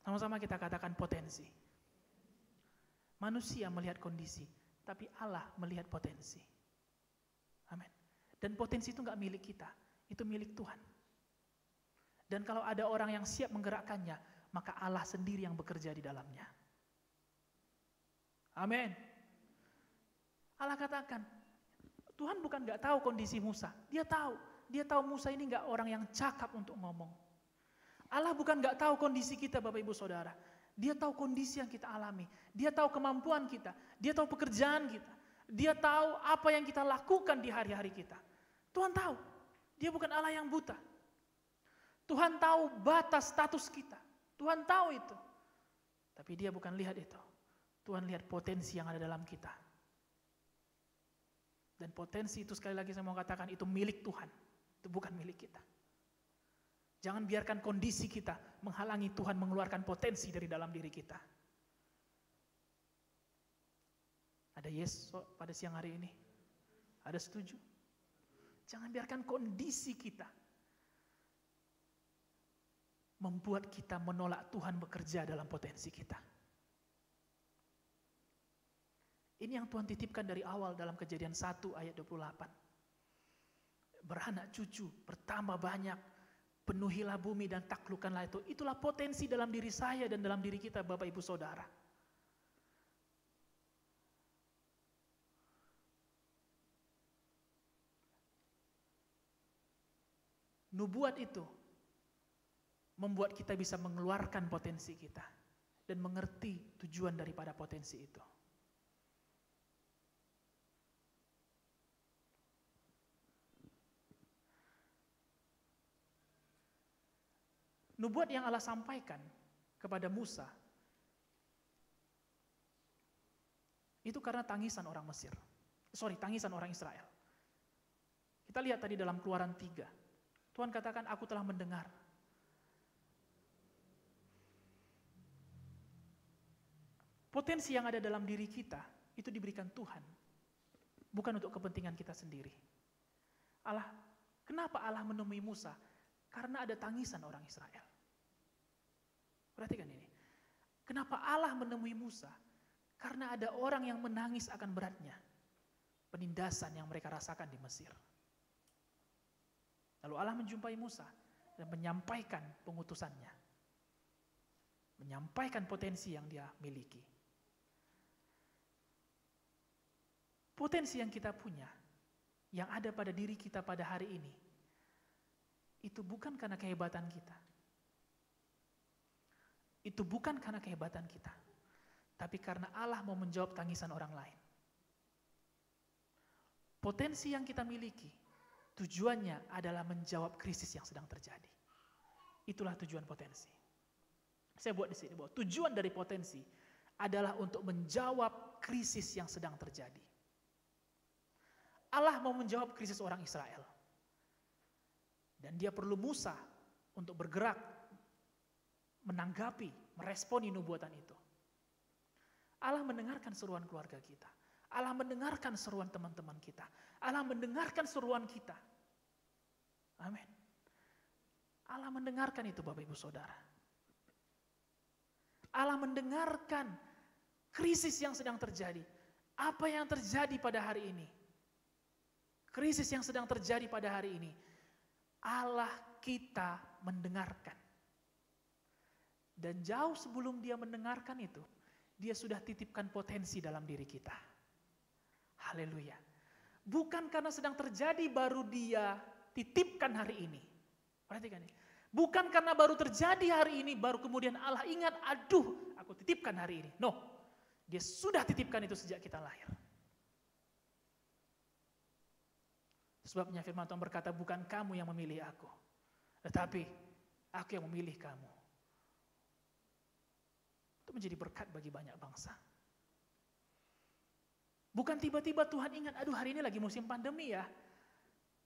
Sama-sama kita katakan potensi. Manusia melihat kondisi, tapi Allah melihat potensi. Amin. Dan potensi itu nggak milik kita, itu milik Tuhan. Dan kalau ada orang yang siap menggerakkannya, maka Allah sendiri yang bekerja di dalamnya. Amin. Allah katakan, Tuhan bukan nggak tahu kondisi Musa, Dia tahu Musa ini nggak orang yang cakap untuk ngomong. Allah bukan nggak tahu kondisi kita, Bapak Ibu Saudara. Dia tahu kondisi yang kita alami. Dia tahu kemampuan kita. Dia tahu pekerjaan kita. Dia tahu apa yang kita lakukan di hari-hari kita. Tuhan tahu. Dia bukan Allah yang buta. Tuhan tahu batas status kita. Tuhan tahu itu. Tapi Dia bukan lihat itu. Tuhan lihat potensi yang ada dalam kita. Dan potensi itu sekali lagi saya mau katakan itu milik Tuhan. Itu bukan milik kita. Jangan biarkan kondisi kita menghalangi Tuhan mengeluarkan potensi dari dalam diri kita. Ada yes pada siang hari ini? Ada setuju? Jangan biarkan kondisi kita membuat kita menolak Tuhan bekerja dalam potensi kita. Ini yang Tuhan titipkan dari awal dalam Kejadian 1 ayat 28. Beranak cucu, bertambah banyak, penuhilah bumi dan taklukkanlah itu. Itulah potensi dalam diri saya dan dalam diri kita, Bapak Ibu Saudara. Nubuat itu membuat kita bisa mengeluarkan potensi kita dan mengerti tujuan daripada potensi itu. Nubuat yang Allah sampaikan kepada Musa itu karena tangisan orang Mesir. Tangisan orang Israel. Kita lihat tadi dalam Keluaran 3. Tuhan katakan, aku telah mendengar. Potensi yang ada dalam diri kita itu diberikan Tuhan. Bukan untuk kepentingan kita sendiri. Kenapa Allah menemui Musa? Karena ada tangisan orang Israel. Perhatikan ini. Kenapa Allah menemui Musa? Karena ada orang yang menangis akan beratnya penindasan yang mereka rasakan di Mesir. Lalu Allah menjumpai Musa dan menyampaikan pengutusannya. Menyampaikan potensi yang dia miliki. Potensi yang kita punya, yang ada pada diri kita pada hari ini, itu bukan karena kehebatan kita. Itu bukan karena kehebatan kita. Tapi karena Allah mau menjawab tangisan orang lain. Potensi yang kita miliki, tujuannya adalah menjawab krisis yang sedang terjadi. Itulah tujuan potensi. Saya buat di sini bahwa tujuan dari potensi adalah untuk menjawab krisis yang sedang terjadi. Allah mau menjawab krisis orang Israel. Dan Dia perlu Musa untuk bergerak, menanggapi, meresponi nubuatan itu. Allah mendengarkan seruan keluarga kita. Allah mendengarkan seruan teman-teman kita. Allah mendengarkan seruan kita. Amin. Allah mendengarkan itu, Bapak Ibu Saudara. Allah mendengarkan krisis yang sedang terjadi. Apa yang terjadi pada hari ini? Krisis yang sedang terjadi pada hari ini. Allah kita mendengarkan. Dan jauh sebelum Dia mendengarkan itu, Dia sudah titipkan potensi dalam diri kita. Haleluya. Bukan karena sedang terjadi baru Dia titipkan hari ini. Perhatikan ini. Bukan karena baru terjadi hari ini, baru kemudian Allah ingat, aduh aku titipkan hari ini. No, dia sudah titipkan itu sejak kita lahir. Sebabnya firman Tuhan berkata, bukan kamu yang memilih aku, tetapi aku yang memilih kamu. Itu menjadi berkat bagi banyak bangsa. Bukan tiba-tiba Tuhan ingat, aduh hari ini lagi musim pandemi ya.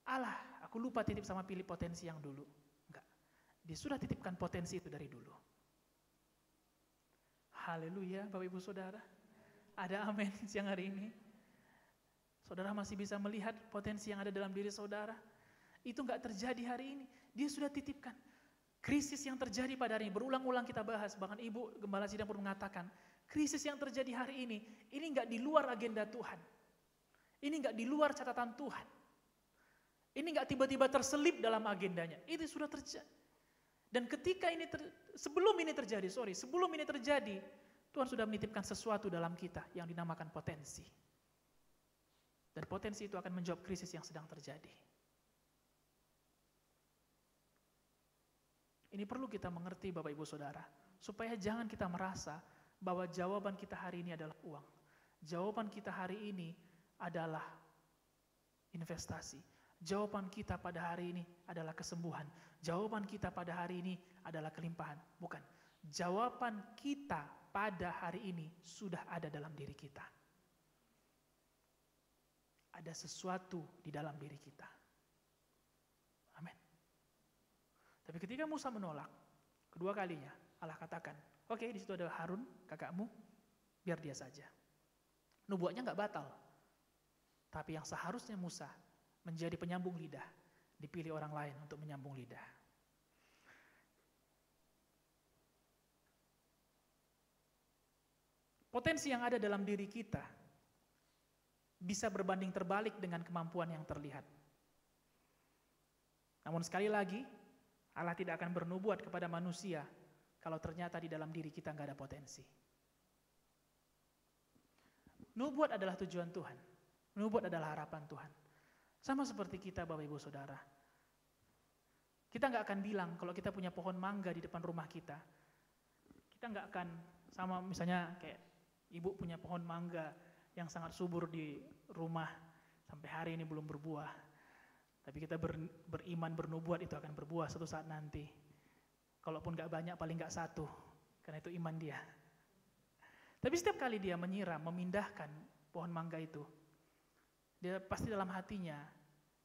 Allah, aku lupa titip sama pilih potensi yang dulu. Enggak. Dia sudah titipkan potensi itu dari dulu. Haleluya, Bapak Ibu Saudara. Ada amin siang hari ini. Saudara masih bisa melihat potensi yang ada dalam diri saudara. Itu enggak terjadi hari ini. Dia sudah titipkan. Krisis yang terjadi pada hari ini, berulang-ulang kita bahas. Bahkan Ibu Gembala Sidang pun mengatakan, krisis yang terjadi hari ini enggak di luar agenda Tuhan. Ini enggak di luar catatan Tuhan. Ini enggak tiba-tiba terselip dalam agendanya. Itu sudah terjadi. Dan ketika sebelum ini terjadi, Tuhan sudah menitipkan sesuatu dalam kita yang dinamakan potensi. Dan potensi itu akan menjawab krisis yang sedang terjadi. Ini perlu kita mengerti Bapak Ibu Saudara, supaya jangan kita merasa bahwa jawaban kita hari ini adalah uang. Jawaban kita hari ini adalah investasi. Jawaban kita pada hari ini adalah kesembuhan. Jawaban kita pada hari ini adalah kelimpahan. Bukan. Jawaban kita pada hari ini sudah ada dalam diri kita. Ada sesuatu di dalam diri kita. Amin. Tapi ketika Musa menolak, kedua kalinya Allah katakan, oke, di situ ada Harun, kakakmu, biar dia saja. Nubuatnya nggak batal. Tapi yang seharusnya Musa menjadi penyambung lidah, dipilih orang lain untuk menyambung lidah. Potensi yang ada dalam diri kita bisa berbanding terbalik dengan kemampuan yang terlihat. Namun sekali lagi, Allah tidak akan bernubuat kepada manusia kalau ternyata di dalam diri kita nggak ada potensi. Nubuat adalah tujuan Tuhan. Nubuat adalah harapan Tuhan. Sama seperti kita Bapak Ibu Saudara. Kita nggak akan bilang kalau kita punya pohon mangga di depan rumah kita. Kita nggak akan sama misalnya kayak ibu punya pohon mangga yang sangat subur di rumah sampai hari ini belum berbuah. Tapi kita beriman bernubuat itu akan berbuah suatu saat nanti. Kalaupun nggak banyak paling nggak satu, karena itu iman dia. Tapi setiap kali dia menyiram, memindahkan pohon mangga itu, dia pasti dalam hatinya,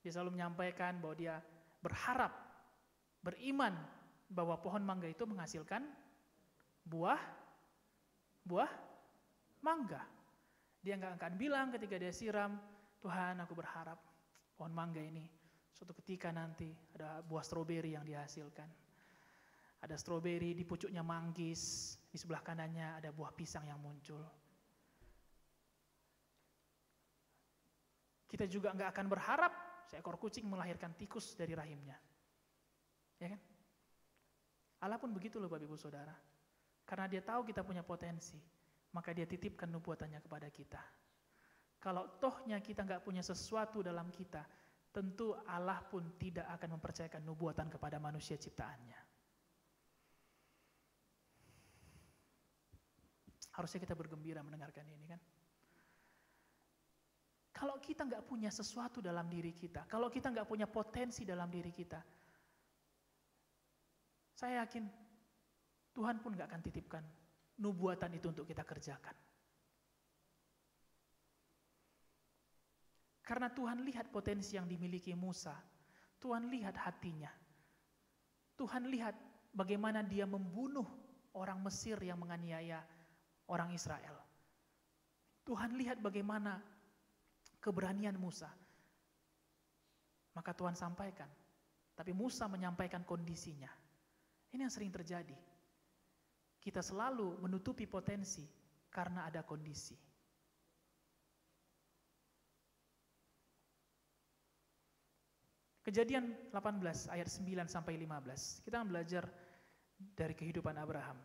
dia selalu menyampaikan bahwa dia berharap, beriman bahwa pohon mangga itu menghasilkan buah mangga. Dia nggak akan bilang ketika dia siram, Tuhan aku berharap pohon mangga ini suatu ketika nanti ada buah stroberi yang dihasilkan. Ada stroberi, di pucuknya manggis, di sebelah kanannya ada buah pisang yang muncul. Kita juga nggak akan berharap seekor kucing melahirkan tikus dari rahimnya. Ya kan? Allah pun begitu loh Bapak Ibu Saudara. Karena dia tahu kita punya potensi, maka dia titipkan nubuatannya kepada kita. Kalau tohnya kita nggak punya sesuatu dalam kita, tentu Allah pun tidak akan mempercayakan nubuatan kepada manusia ciptaannya. Harusnya kita bergembira mendengarkan ini kan. Kalau kita nggak punya sesuatu dalam diri kita, kalau kita nggak punya potensi dalam diri kita, saya yakin Tuhan pun nggak akan titipkan nubuatan itu untuk kita kerjakan. Karena Tuhan lihat potensi yang dimiliki Musa, Tuhan lihat hatinya, Tuhan lihat bagaimana dia membunuh orang Mesir yang menganiaya orang Israel. Tuhan lihat bagaimana keberanian Musa. Maka Tuhan sampaikan. Tapi Musa menyampaikan kondisinya. Ini yang sering terjadi. Kita selalu menutupi potensi karena ada kondisi. Kejadian 18 ayat 9 sampai 15. Kita akan belajar dari kehidupan Abraham.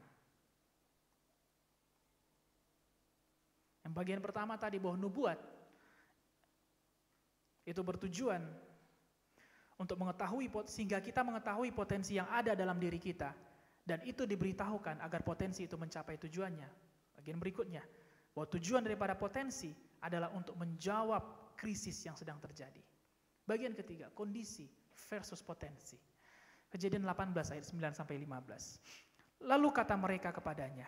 Yang bagian pertama tadi bahwa nubuat itu bertujuan sehingga kita mengetahui potensi yang ada dalam diri kita, dan itu diberitahukan agar potensi itu mencapai tujuannya. Bagian berikutnya, bahwa tujuan daripada potensi adalah untuk menjawab krisis yang sedang terjadi. Bagian ketiga, kondisi versus potensi. Kejadian 18 ayat 9 sampai 15. Lalu kata mereka kepadanya,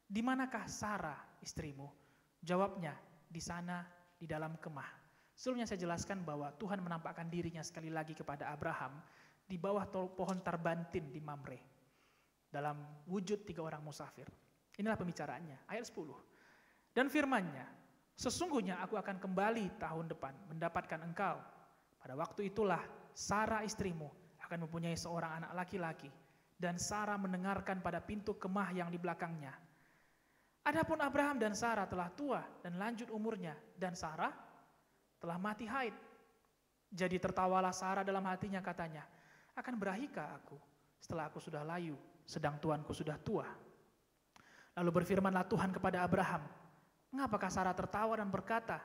"Di manakah Sarah istrimu?" Jawabnya, "Di sana, di dalam kemah." Sebelumnya saya jelaskan bahwa Tuhan menampakkan dirinya sekali lagi kepada Abraham di bawah pohon tarbantin di Mamre dalam wujud 3 orang musafir. Inilah pembicaraannya, ayat 10. Dan firman-Nya, "Sesungguhnya aku akan kembali tahun depan mendapatkan engkau. Pada waktu itulah Sarah istrimu akan mempunyai seorang anak laki-laki, dan Sarah mendengarkan pada pintu kemah yang di belakangnya. Adapun Abraham dan Sarah telah tua dan lanjut umurnya, dan Sarah telah mati haid. Jadi tertawalah Sarah dalam hatinya, katanya, akan berahikah aku setelah aku sudah layu, sedang tuanku sudah tua? Lalu berfirmanlah Tuhan kepada Abraham, mengapakah Sarah tertawa dan berkata,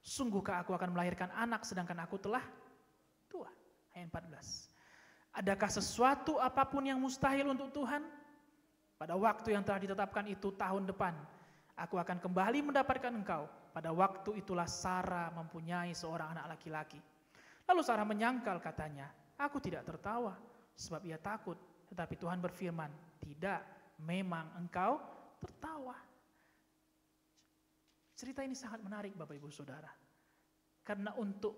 sungguhkah aku akan melahirkan anak sedangkan aku telah tua? Ayat 14. Adakah sesuatu apapun yang mustahil untuk Tuhan? Pada waktu yang telah ditetapkan itu tahun depan, aku akan kembali mendapatkan engkau. Pada waktu itulah Sarah mempunyai seorang anak laki-laki. Lalu Sarah menyangkal, katanya, aku tidak tertawa, sebab ia takut. Tetapi Tuhan berfirman, tidak, memang engkau tertawa. Cerita ini sangat menarik Bapak Ibu Saudara. Karena untuk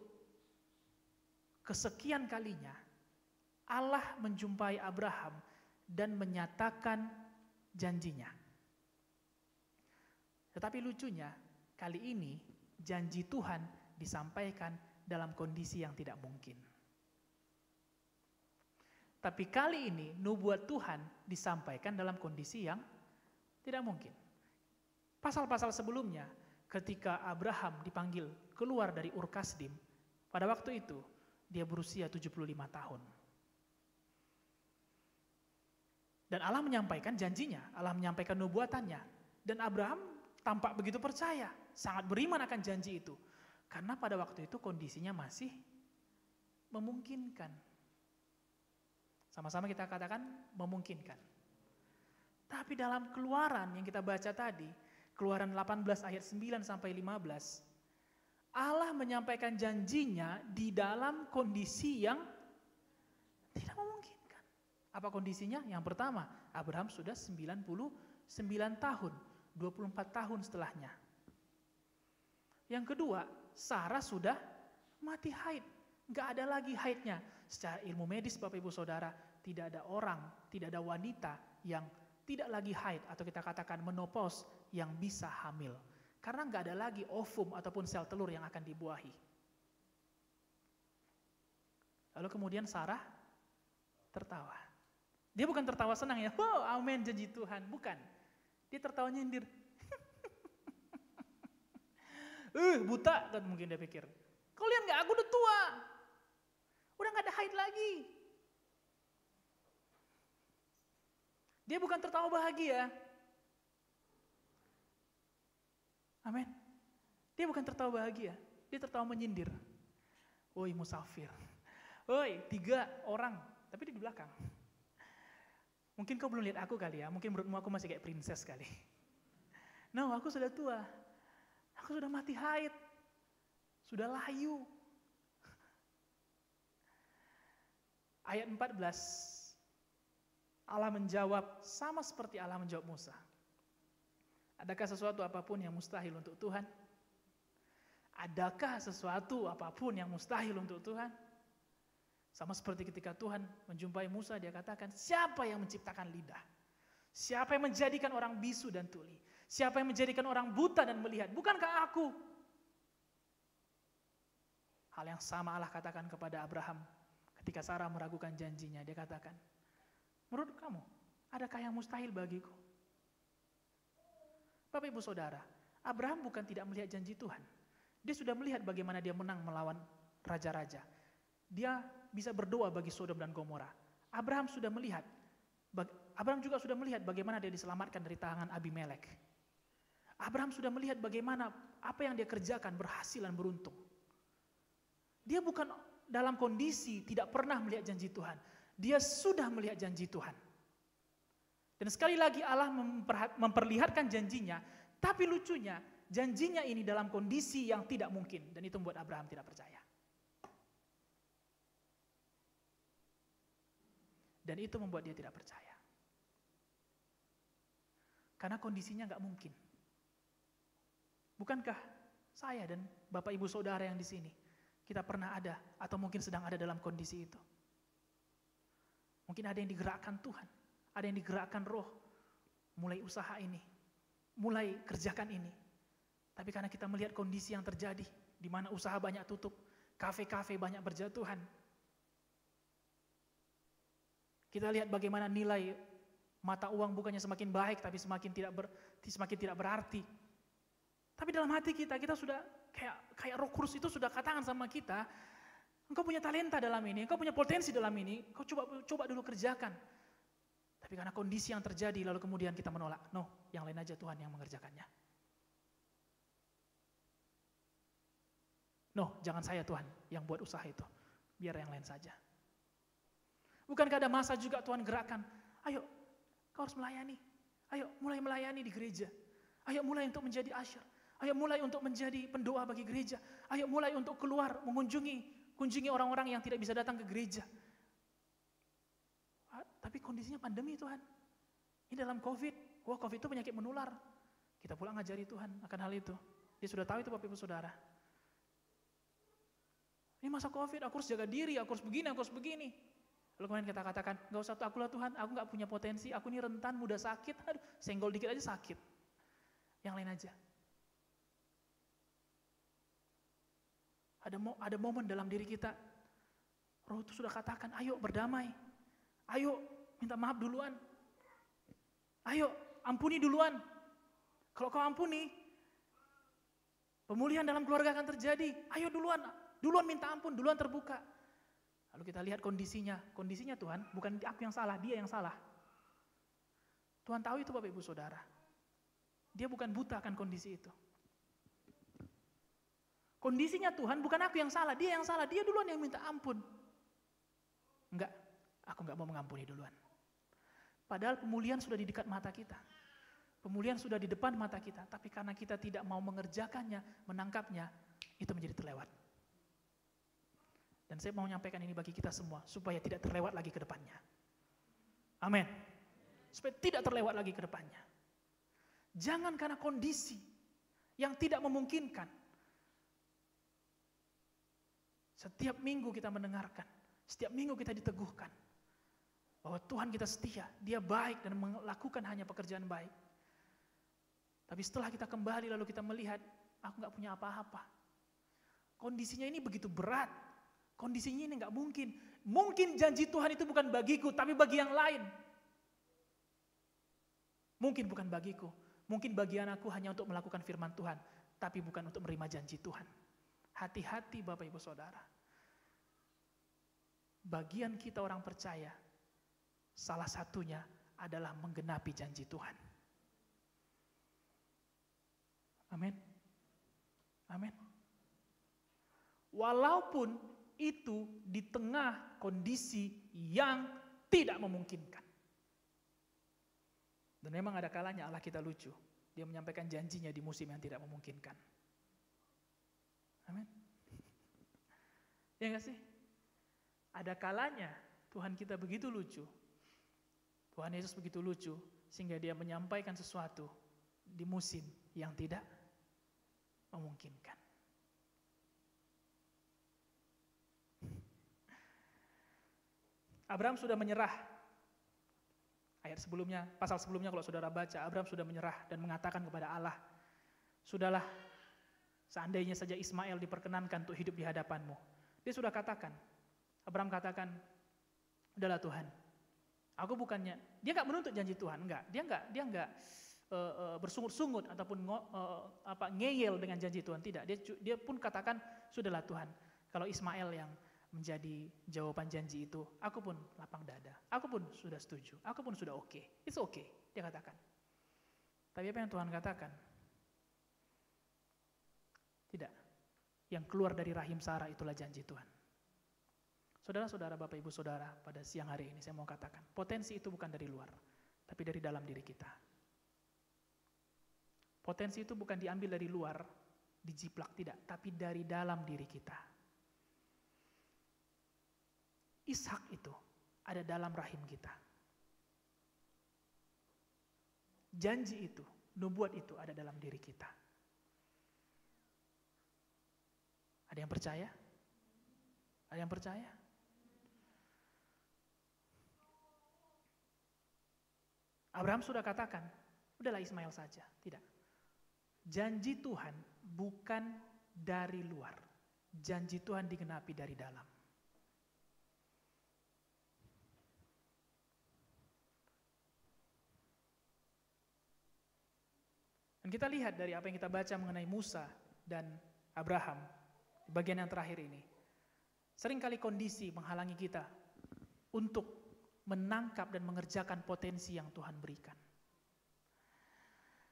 kesekian kalinya, Allah menjumpai Abraham dan menyatakan janjinya. Tetapi lucunya, kali ini janji Tuhan disampaikan dalam kondisi yang tidak mungkin. Tapi kali ini nubuat Tuhan disampaikan dalam kondisi yang tidak mungkin. Pasal-pasal sebelumnya, ketika Abraham dipanggil keluar dari Ur Kasdim, pada waktu itu dia berusia 75 tahun. Dan Allah menyampaikan janjinya, Allah menyampaikan nubuatannya. Dan Abraham tampak begitu percaya, sangat beriman akan janji itu. Karena pada waktu itu kondisinya masih memungkinkan. Sama-sama kita katakan memungkinkan. Tapi dalam Keluaran yang kita baca tadi, Keluaran 18 ayat 9 sampai 15, Allah menyampaikan janjinya di dalam kondisi yang tidak memungkinkan. Apa kondisinya? Yang pertama, Abraham sudah 99 tahun, 24 tahun setelahnya. Yang kedua, Sarah sudah mati haid, nggak ada lagi haidnya. Secara ilmu medis Bapak Ibu Saudara, tidak ada orang, tidak ada wanita yang tidak lagi haid atau kita katakan menopause yang bisa hamil. Karena nggak ada lagi ovum ataupun sel telur yang akan dibuahi. Lalu kemudian Sarah tertawa. Dia bukan tertawa senang ya, wow amin janji Tuhan, bukan. Dia tertawa nyindir. Buta kan mungkin dia pikir. Kau lihat nggak, aku udah tua, udah nggak ada haid lagi. Dia bukan tertawa bahagia. Amin. Dia bukan tertawa bahagia, dia tertawa menyindir. Woi musafir, woi 3 orang, tapi di belakang. Mungkin kau belum lihat aku kali ya, mungkin menurutmu aku masih kayak princess kali. No, aku sudah tua, aku sudah mati haid, sudah layu. Ayat 14, Allah menjawab sama seperti Allah menjawab Musa. Adakah sesuatu apapun yang mustahil untuk Tuhan? Adakah sesuatu apapun yang mustahil untuk Tuhan? Sama seperti ketika Tuhan menjumpai Musa, dia katakan, siapa yang menciptakan lidah? Siapa yang menjadikan orang bisu dan tuli? Siapa yang menjadikan orang buta dan melihat? Bukankah aku? Hal yang sama Allah katakan kepada Abraham ketika Sarah meragukan janjinya. Dia katakan, menurut kamu, adakah yang mustahil bagiku? Bapak Ibu Saudara, Abraham bukan tidak melihat janji Tuhan. Dia sudah melihat bagaimana dia menang melawan raja-raja. Dia bisa berdoa bagi Sodom dan Gomora. Abraham juga sudah melihat bagaimana dia diselamatkan dari tangan Abimelek. Abraham sudah melihat bagaimana apa yang dia kerjakan berhasil dan beruntung. Dia bukan dalam kondisi tidak pernah melihat janji Tuhan. Dia sudah melihat janji Tuhan. Dan sekali lagi Allah memperlihatkan janjinya, tapi lucunya janjinya ini dalam kondisi yang tidak mungkin. Dan itu membuat Abraham tidak percaya. Dan itu membuat dia tidak percaya. Karena kondisinya nggak mungkin. Bukankah saya dan Bapak Ibu Saudara yang di sini, kita pernah ada atau mungkin sedang ada dalam kondisi itu? Mungkin ada yang digerakkan Tuhan, ada yang digerakkan Roh, mulai usaha ini, mulai kerjakan ini. Tapi karena kita melihat kondisi yang terjadi, di mana usaha banyak tutup, kafe-kafe banyak berjatuhan. Kita lihat bagaimana nilai mata uang bukannya semakin baik, tapi semakin tidak berarti. Tapi dalam hati kita sudah kayak Roh Kudus itu sudah katakan sama kita, engkau punya talenta dalam ini, engkau punya potensi dalam ini, engkau coba dulu kerjakan. Tapi karena kondisi yang terjadi, lalu kemudian kita menolak. No, yang lain aja Tuhan yang mengerjakannya. No, jangan saya Tuhan yang buat usaha itu. Biar yang lain saja. Bukankah ada masa juga Tuhan gerakkan, ayo kau harus melayani. Ayo mulai melayani di gereja. Ayo mulai untuk menjadi usher. Ayo mulai untuk menjadi pendoa bagi gereja. Ayo mulai untuk keluar mengunjungi orang-orang yang tidak bisa datang ke gereja. Tapi kondisinya pandemi Tuhan. Ini dalam COVID. Wah, COVID itu penyakit menular. Kita pulang ngajari Tuhan akan hal itu. Dia sudah tahu itu Bapak Ibu Saudara. Ini masa COVID, aku harus jaga diri, aku harus begini. Lalu kemudian kita katakan, gak usah akulah Tuhan, aku gak punya potensi, aku ini rentan, mudah sakit, aduh, senggol dikit aja sakit. Yang lain aja. Ada momen dalam diri kita, Roh itu sudah katakan, ayo berdamai, ayo minta maaf duluan, ayo ampuni duluan. Kalau kau ampuni, pemulihan dalam keluarga akan terjadi, ayo duluan minta ampun, duluan terbuka. Lalu kita lihat kondisinya Tuhan, bukan aku yang salah, dia yang salah. Tuhan tahu itu Bapak Ibu Saudara. Dia bukan buta akan kondisi itu. Kondisinya Tuhan, bukan aku yang salah, dia duluan yang minta ampun. Enggak, aku enggak mau mengampuni duluan. Padahal pemulihan sudah di dekat mata kita. Pemulihan sudah di depan mata kita, tapi karena kita tidak mau mengerjakannya, menangkapnya, itu menjadi terlewat. Dan saya mau menyampaikan ini bagi kita semua, supaya tidak terlewat lagi ke depannya. Amin. Supaya tidak terlewat lagi ke depannya. Jangan karena kondisi yang tidak memungkinkan. Setiap minggu kita mendengarkan, setiap minggu kita diteguhkan, bahwa Tuhan kita setia, Dia baik dan melakukan hanya pekerjaan baik. Tapi setelah kita kembali lalu kita melihat, aku gak punya apa-apa. Kondisinya ini begitu berat. Kondisinya ini nggak mungkin. Mungkin janji Tuhan itu bukan bagiku, tapi bagi yang lain. Mungkin bukan bagiku. Mungkin bagian aku hanya untuk melakukan firman Tuhan, tapi bukan untuk menerima janji Tuhan. Hati-hati Bapak Ibu Saudara. Bagian kita orang percaya, salah satunya adalah menggenapi janji Tuhan. Amin. Amin. Walaupun itu di tengah kondisi yang tidak memungkinkan. Dan memang ada kalanya Allah kita lucu. Dia menyampaikan janjinya di musim yang tidak memungkinkan. Amin. Ya enggak sih? Ada kalanya Tuhan kita begitu lucu. Tuhan Yesus begitu lucu sehingga Dia menyampaikan sesuatu di musim yang tidak memungkinkan. Abraham sudah menyerah. Ayat sebelumnya, pasal sebelumnya kalau saudara baca, Abraham sudah menyerah dan mengatakan kepada Allah, sudahlah, seandainya saja Ismail diperkenankan untuk hidup di hadapanmu. Dia sudah katakan, Abraham katakan, udahlah Tuhan, aku bukannya, dia nggak menuntut janji Tuhan, enggak, dia nggak bersungut-sungut ataupun ngeyel dengan janji Tuhan, tidak. Dia pun katakan, sudahlah Tuhan, kalau Ismail yang menjadi jawaban janji itu, aku pun lapang dada, aku pun sudah setuju, aku pun sudah oke. It's okay, dia katakan. Tapi apa yang Tuhan katakan? Tidak. Yang keluar dari rahim Sarah itulah janji Tuhan. Saudara-saudara, Bapak Ibu Saudara, pada siang hari ini saya mau katakan, potensi itu bukan dari luar, tapi dari dalam diri kita. Potensi itu bukan diambil dari luar, dijiplak, tidak, tapi dari dalam diri kita. Ishak itu ada dalam rahim kita. Janji itu, nubuat itu ada dalam diri kita. Ada yang percaya? Ada yang percaya? Abraham sudah katakan, udahlah Ismail saja. Tidak. Janji Tuhan bukan dari luar. Janji Tuhan digenapi dari dalam. Dan kita lihat dari apa yang kita baca mengenai Musa dan Abraham, di bagian yang terakhir ini. Seringkali kondisi menghalangi kita untuk menangkap dan mengerjakan potensi yang Tuhan berikan.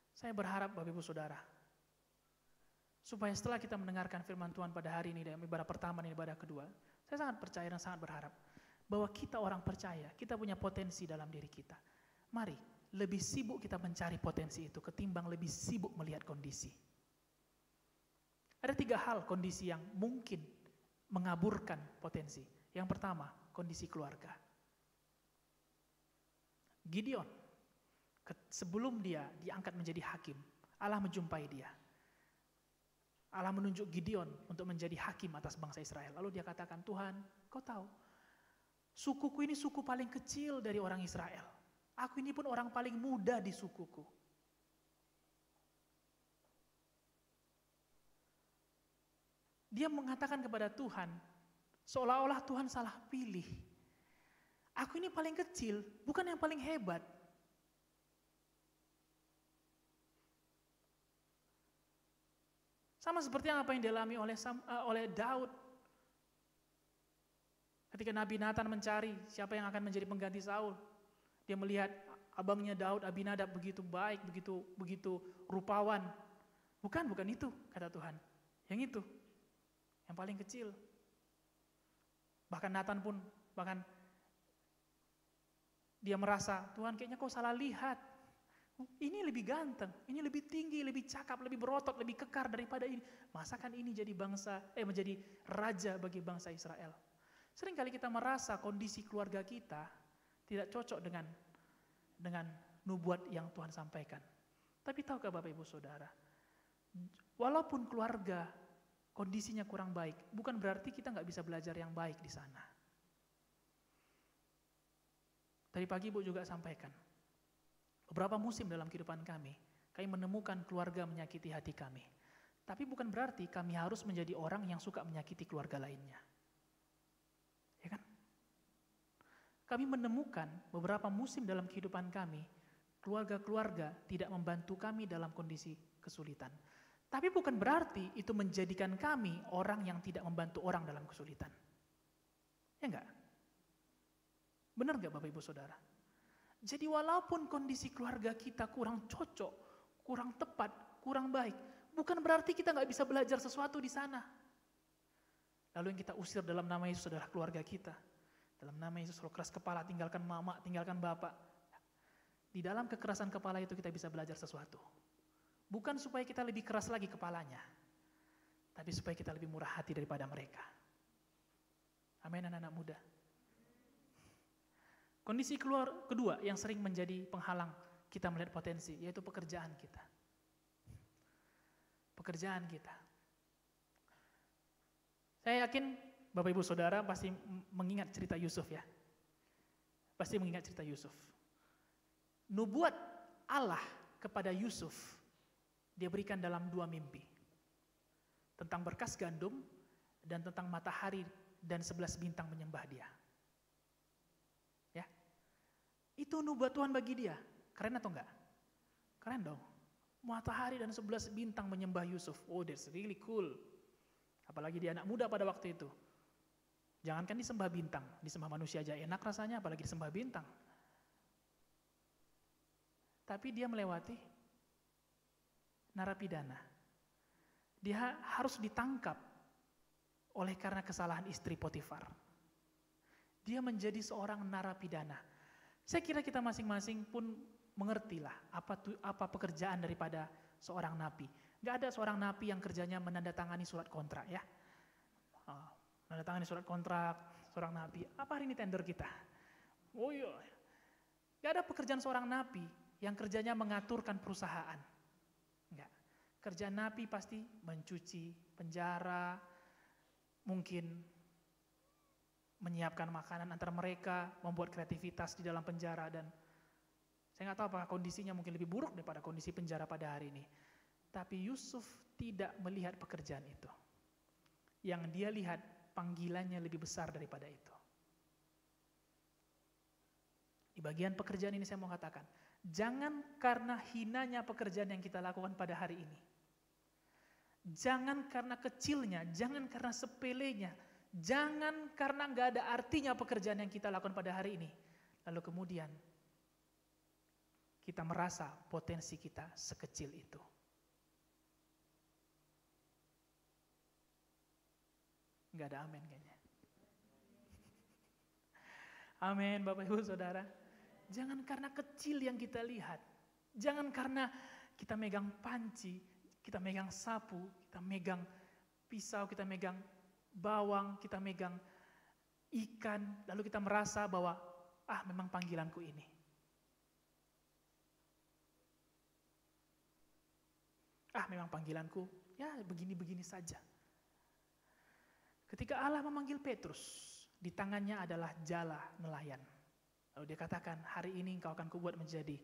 Saya berharap Bapak Ibu Saudara, supaya setelah kita mendengarkan firman Tuhan pada hari ini, dalam ibadah pertama dan ibadah kedua, saya sangat percaya dan sangat berharap bahwa kita orang percaya, kita punya potensi dalam diri kita. Mari, lebih sibuk kita mencari potensi itu ketimbang lebih sibuk melihat kondisi. Ada 3 hal kondisi yang mungkin mengaburkan potensi. Yang pertama, kondisi keluarga. Gideon, sebelum dia diangkat menjadi hakim, Allah menjumpai dia. Allah menunjuk Gideon untuk menjadi hakim atas bangsa Israel. Lalu dia katakan, Tuhan, kau tahu, sukuku ini suku paling kecil dari orang Israel. Aku ini pun orang paling muda di sukuku. Dia mengatakan kepada Tuhan, seolah-olah Tuhan salah pilih. Aku ini paling kecil, bukan yang paling hebat. Sama seperti apa yang dialami oleh Daud. Ketika Nabi Nathan mencari siapa yang akan menjadi pengganti Saul, dia melihat abangnya Daud, Abinadab, begitu baik, begitu rupawan. Bukan itu, kata Tuhan. Yang itu, yang paling kecil. Bahkan Nathan pun, dia merasa, Tuhan kayaknya kau salah lihat. Ini lebih ganteng, ini lebih tinggi, lebih cakap, lebih berotot, lebih kekar daripada ini. Masakan ini jadi menjadi raja bagi bangsa Israel. Seringkali kita merasa kondisi keluarga kita tidak cocok dengan nubuat yang Tuhan sampaikan. Tapi tahukah Bapak Ibu Saudara, walaupun keluarga kondisinya kurang baik, bukan berarti kita nggak bisa belajar yang baik di sana. Tadi pagi Ibu juga sampaikan, beberapa musim dalam kehidupan kami menemukan keluarga menyakiti hati kami. Tapi bukan berarti kami harus menjadi orang yang suka menyakiti keluarga lainnya. Ya kan? Kami menemukan beberapa musim dalam kehidupan kami, keluarga-keluarga tidak membantu kami dalam kondisi kesulitan. Tapi bukan berarti itu menjadikan kami orang yang tidak membantu orang dalam kesulitan. Ya enggak? Benar enggak Bapak Ibu Saudara? Jadi walaupun kondisi keluarga kita kurang cocok, kurang tepat, kurang baik, bukan berarti kita enggak bisa belajar sesuatu di sana. Lalu yang kita usir dalam nama Yesus adalah keluarga kita. Dalam nama Yesus, kalau keras kepala, tinggalkan mama, tinggalkan bapak. Di dalam kekerasan kepala itu kita bisa belajar sesuatu. Bukan supaya kita lebih keras lagi kepalanya, tapi supaya kita lebih murah hati daripada mereka. Amin, anak-anak muda. Kondisi kedua yang sering menjadi penghalang kita melihat potensi, yaitu pekerjaan kita. Pekerjaan kita. Saya yakin Bapak Ibu Saudara pasti mengingat cerita Yusuf ya. Pasti mengingat cerita Yusuf. Nubuat Allah kepada Yusuf dia berikan dalam 2 mimpi. Tentang berkas gandum dan tentang matahari dan 11 bintang menyembah dia. Ya. Itu nubuat Tuhan bagi dia. Keren atau enggak? Keren dong. Matahari dan 11 bintang menyembah Yusuf. Oh, that's really cool. Apalagi dia anak muda pada waktu itu. Jangankan disembah bintang, disembah manusia aja enak rasanya, apalagi disembah bintang. Tapi dia melewati narapidana. Dia harus ditangkap oleh karena kesalahan istri Potifar. Dia menjadi seorang narapidana. Saya kira kita masing-masing pun mengertilah apa pekerjaan daripada seorang napi. Gak ada seorang napi yang kerjanya menandatangani surat kontrak ya. Menandatangani surat kontrak, seorang napi. Apa hari ini tender kita? Oh iya. Gak ada pekerjaan seorang napi yang kerjanya mengaturkan perusahaan. Enggak. Kerjaan napi pasti mencuci penjara, mungkin menyiapkan makanan antara mereka, membuat kreativitas di dalam penjara, dan saya nggak tahu apakah kondisinya mungkin lebih buruk daripada kondisi penjara pada hari ini. Tapi Yusuf tidak melihat pekerjaan itu. Yang dia lihat panggilannya lebih besar daripada itu. Di bagian pekerjaan ini saya mau katakan, jangan karena hinanya pekerjaan yang kita lakukan pada hari ini. Jangan karena kecilnya, jangan karena sepelenya, jangan karena nggak ada artinya pekerjaan yang kita lakukan pada hari ini. Lalu kemudian kita merasa potensi kita sekecil itu. Nggak ada amin kayaknya. Amin Bapak Ibu Saudara. Jangan karena kecil yang kita lihat. Jangan karena kita megang panci, kita megang sapu, kita megang pisau, kita megang bawang, kita megang ikan, lalu kita merasa bahwa memang panggilanku ini. Memang panggilanku, ya begini-begini saja. Ketika Allah memanggil Petrus, di tangannya adalah jala nelayan. Lalu dia katakan, hari ini engkau akan kubuat menjadi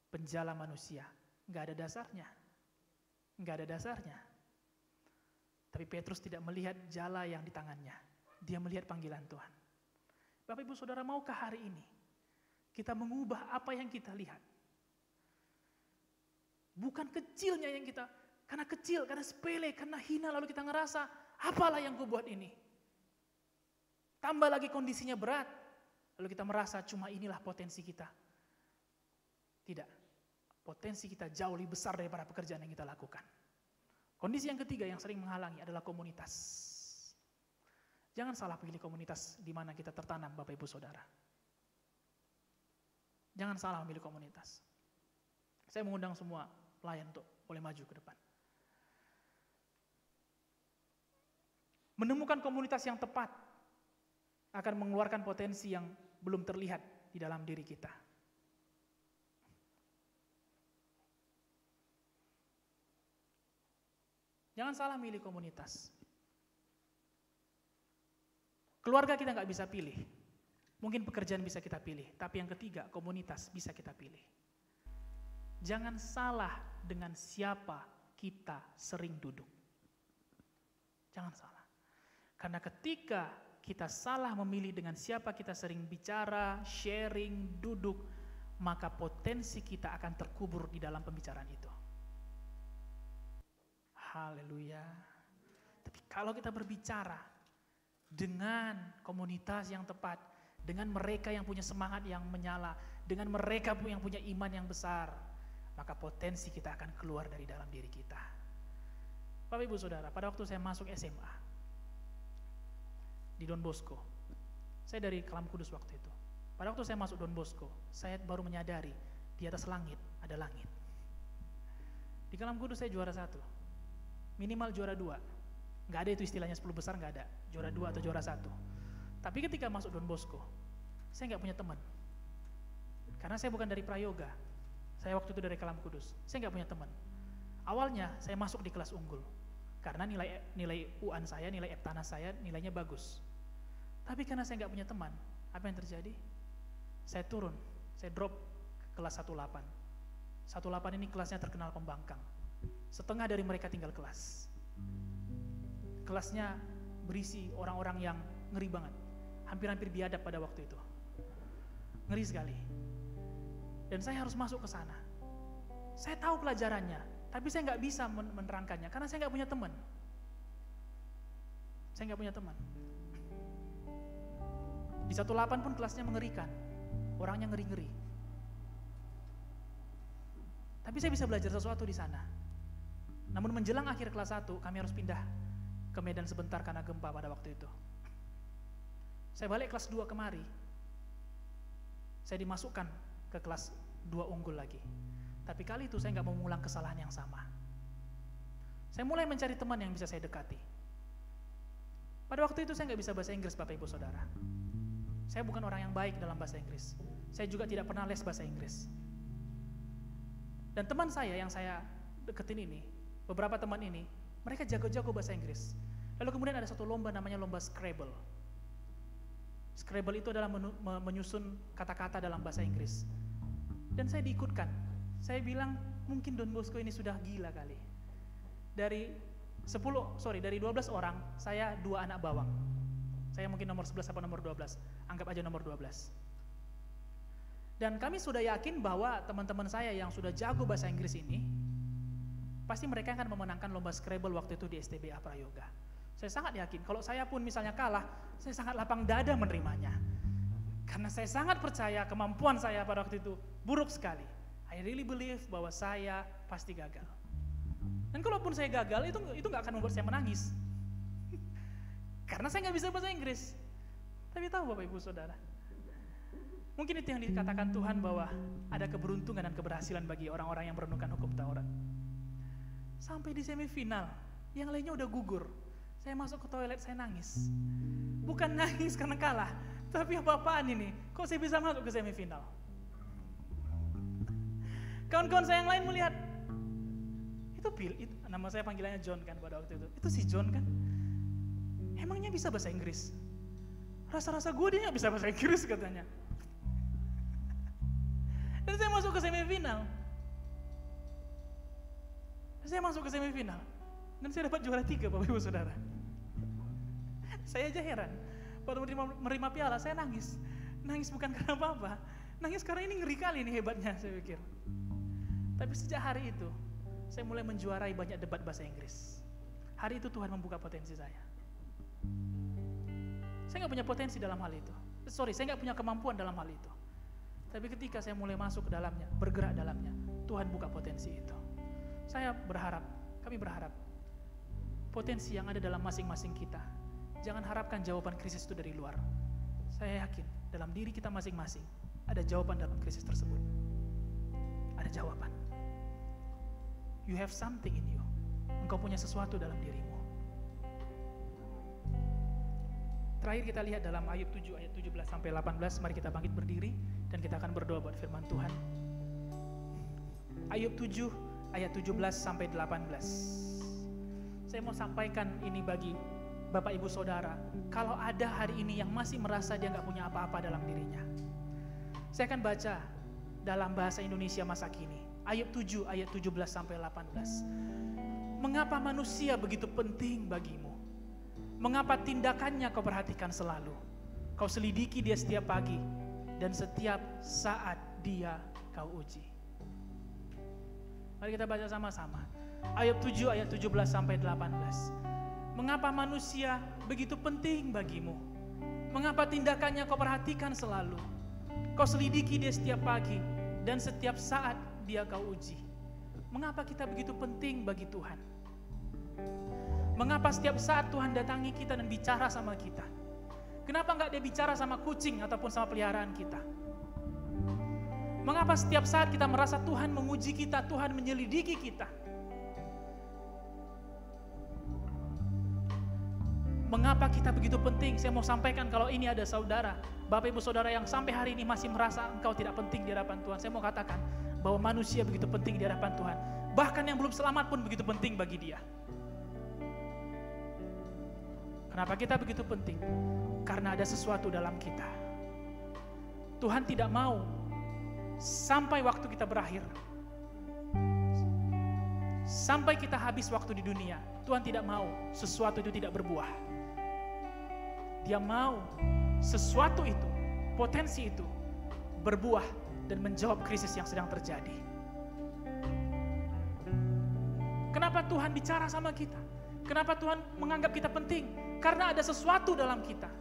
penjala manusia. Enggak ada dasarnya. Enggak ada dasarnya. Tapi Petrus tidak melihat jala yang di tangannya. Dia melihat panggilan Tuhan. Bapak Ibu Saudara, maukah hari ini kita mengubah apa yang kita lihat? Bukan kecilnya yang kita, karena kecil, karena sepele, karena hina, lalu kita ngerasa, apalah yang kubuat ini? Tambah lagi kondisinya berat, lalu kita merasa cuma inilah potensi kita. Tidak, potensi kita jauh lebih besar daripada pekerjaan yang kita lakukan. Kondisi yang ketiga yang sering menghalangi adalah komunitas. Jangan salah pilih komunitas di mana kita tertanam, Bapak Ibu Saudara. Jangan salah memilih komunitas. Saya mengundang semua pelayan untuk boleh maju ke depan. Menemukan komunitas yang tepat akan mengeluarkan potensi yang belum terlihat di dalam diri kita. Jangan salah milih komunitas. Keluarga kita nggak bisa pilih. Mungkin pekerjaan bisa kita pilih. Tapi yang ketiga, komunitas bisa kita pilih. Jangan salah dengan siapa kita sering duduk. Jangan salah. Karena ketika kita salah memilih dengan siapa kita sering bicara, sharing, duduk, maka potensi kita akan terkubur di dalam pembicaraan itu. Haleluya. Tapi kalau kita berbicara dengan komunitas yang tepat, dengan mereka yang punya semangat yang menyala, dengan mereka yang punya iman yang besar, maka potensi kita akan keluar dari dalam diri kita. Bapak Ibu Saudara, pada waktu saya masuk SMA di Don Bosco, saya dari Kelam Kudus waktu itu. Pada waktu saya masuk Don Bosco, saya baru menyadari di atas langit ada langit. Di Kelam Kudus saya juara 1, minimal juara 2. Nggak ada itu istilahnya 10 besar, nggak ada. Juara 2 atau juara 1. Tapi ketika masuk Don Bosco, saya nggak punya teman. Karena saya bukan dari Prayoga. Saya waktu itu dari Kelam Kudus. Saya nggak punya teman. Awalnya saya masuk di kelas unggul. Karena nilai UAN saya, nilai Eptanas saya, nilainya bagus. Tapi karena saya nggak punya teman, apa yang terjadi? Saya turun, saya drop ke kelas 18. 18 ini kelasnya terkenal pembangkang. Setengah dari mereka tinggal kelas. Kelasnya berisi orang-orang yang ngeri banget. Hampir-hampir biadab pada waktu itu. Ngeri sekali. Dan saya harus masuk ke sana. Saya tahu pelajarannya, tapi saya nggak bisa menerangkannya karena saya nggak punya teman. Saya nggak punya teman. Di 18 pun kelasnya mengerikan. Orangnya ngeri-ngeri. Tapi saya bisa belajar sesuatu di sana. Namun menjelang akhir kelas 1, kami harus pindah ke Medan sebentar karena gempa pada waktu itu. Saya balik kelas 2 kemari, saya dimasukkan ke kelas 2 unggul lagi. Tapi kali itu saya nggak mau mengulang kesalahan yang sama. Saya mulai mencari teman yang bisa saya dekati. Pada waktu itu saya nggak bisa bahasa Inggris, Bapak Ibu Saudara. Saya bukan orang yang baik dalam bahasa Inggris. Saya juga tidak pernah les bahasa Inggris. Dan teman saya yang saya deketin ini, beberapa teman ini, mereka jago-jago bahasa Inggris. Lalu kemudian ada satu lomba namanya lomba Scrabble. Scrabble itu adalah menyusun kata-kata dalam bahasa Inggris. Dan saya diikutkan. Saya bilang, mungkin Don Bosco ini sudah gila kali. Dari 12 orang, saya 2 anak bawang. Saya mungkin nomor 11 atau nomor 12. Anggap aja nomor 12. Dan kami sudah yakin bahwa teman-teman saya yang sudah jago bahasa Inggris ini, pasti mereka akan memenangkan lomba Scrabble waktu itu di STBA Prayoga. Saya sangat yakin, kalau saya pun misalnya kalah, saya sangat lapang dada menerimanya. Karena saya sangat percaya kemampuan saya pada waktu itu buruk sekali. I really believe bahwa saya pasti gagal. Dan kalaupun saya gagal, itu nggak akan membuat saya menangis. Karena saya nggak bisa bahasa Inggris. Tapi tahu Bapak Ibu Saudara, mungkin itu yang dikatakan Tuhan bahwa ada keberuntungan dan keberhasilan bagi orang-orang yang merenungkan hukum Taurat. Sampai di semifinal, yang lainnya udah gugur. Saya masuk ke toilet, saya nangis. Bukan nangis karena kalah, tapi apa-apaan ini? Kok saya bisa masuk ke semifinal? Kawan-kawan saya yang lain melihat, itu nama saya panggilannya John kan pada waktu itu. Itu si John kan? Emangnya bisa bahasa Inggris? Rasa-rasa gue dia nggak bisa bahasa Inggris katanya. Dan saya masuk ke semifinal. Dan saya dapat juara 3, Bapak Ibu Saudara. Saya aja heran. Pada menerima piala, saya nangis. Nangis bukan karena apa-apa. Nangis karena ini ngeri kali ini hebatnya, saya pikir. Tapi sejak hari itu, saya mulai menjuarai banyak debat bahasa Inggris. Hari itu Tuhan membuka potensi saya. Saya nggak punya potensi dalam hal itu. Saya nggak punya kemampuan dalam hal itu. Tapi ketika saya mulai masuk ke dalamnya, bergerak dalamnya, Tuhan buka potensi itu. Kami berharap, potensi yang ada dalam masing-masing kita, jangan harapkan jawaban krisis itu dari luar. Saya yakin dalam diri kita masing-masing ada jawaban dalam krisis tersebut. Ada jawaban. You have something in you. Engkau punya sesuatu dalam dirimu. Terakhir kita lihat dalam Ayub 7 ayat 17 sampai 18. Mari kita bangkit berdiri dan kita akan berdoa buat firman Tuhan. Ayub 7 ayat 17 sampai 18. Saya mau sampaikan ini bagi Bapak Ibu Saudara, kalau ada hari ini yang masih merasa dia nggak punya apa-apa dalam dirinya. Saya akan baca dalam bahasa Indonesia masa kini. Ayub 7 ayat 17 sampai 18. Mengapa manusia begitu penting bagimu? Mengapa tindakannya kau perhatikan selalu? Kau selidiki dia setiap pagi dan setiap saat dia kau uji. Mari kita baca sama-sama. Ayub 7 ayat 17 sampai 18. Mengapa manusia begitu penting bagimu? Mengapa tindakannya kau perhatikan selalu? Kau selidiki dia setiap pagi dan setiap saat dia kau uji. Mengapa kita begitu penting bagi Tuhan? Mengapa setiap saat Tuhan datangi kita dan bicara sama kita? Kenapa enggak dia bicara sama kucing ataupun sama peliharaan kita? Mengapa setiap saat kita merasa Tuhan menguji kita, Tuhan menyelidiki kita? Mengapa kita begitu penting? Saya mau sampaikan kalau ini ada saudara, Bapak Ibu Saudara yang sampai hari ini masih merasa engkau tidak penting di hadapan Tuhan. Saya mau katakan bahwa manusia begitu penting di hadapan Tuhan. Bahkan yang belum selamat pun begitu penting bagi dia. Kenapa kita begitu penting? Karena ada sesuatu dalam kita. Tuhan tidak mau sampai waktu kita berakhir, sampai kita habis waktu di dunia, Tuhan tidak mau sesuatu itu tidak berbuah. Dia mau sesuatu itu, potensi itu berbuah dan menjawab krisis yang sedang terjadi. Kenapa Tuhan bicara sama kita? Kenapa Tuhan menganggap kita penting? Karena ada sesuatu dalam kita.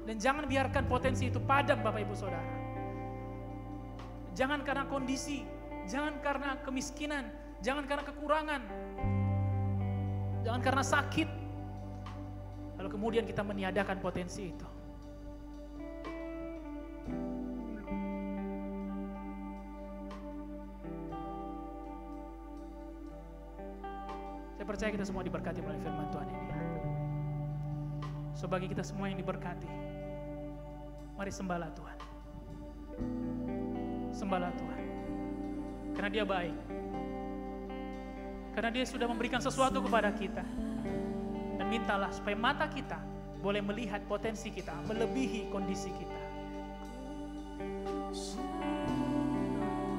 Dan jangan biarkan potensi itu padam, Bapak Ibu Saudara. Jangan karena kondisi, jangan karena kemiskinan, jangan karena kekurangan, jangan karena sakit, lalu kemudian kita meniadakan potensi itu. Saya percaya kita semua diberkati melalui firman Tuhan ini. So bagi kita semua yang diberkati, mari sembahlah Tuhan. Sembahlah Tuhan. Karena Dia baik. Karena Dia sudah memberikan sesuatu kepada kita. Dan mintalah supaya mata kita boleh melihat potensi kita melebihi kondisi kita.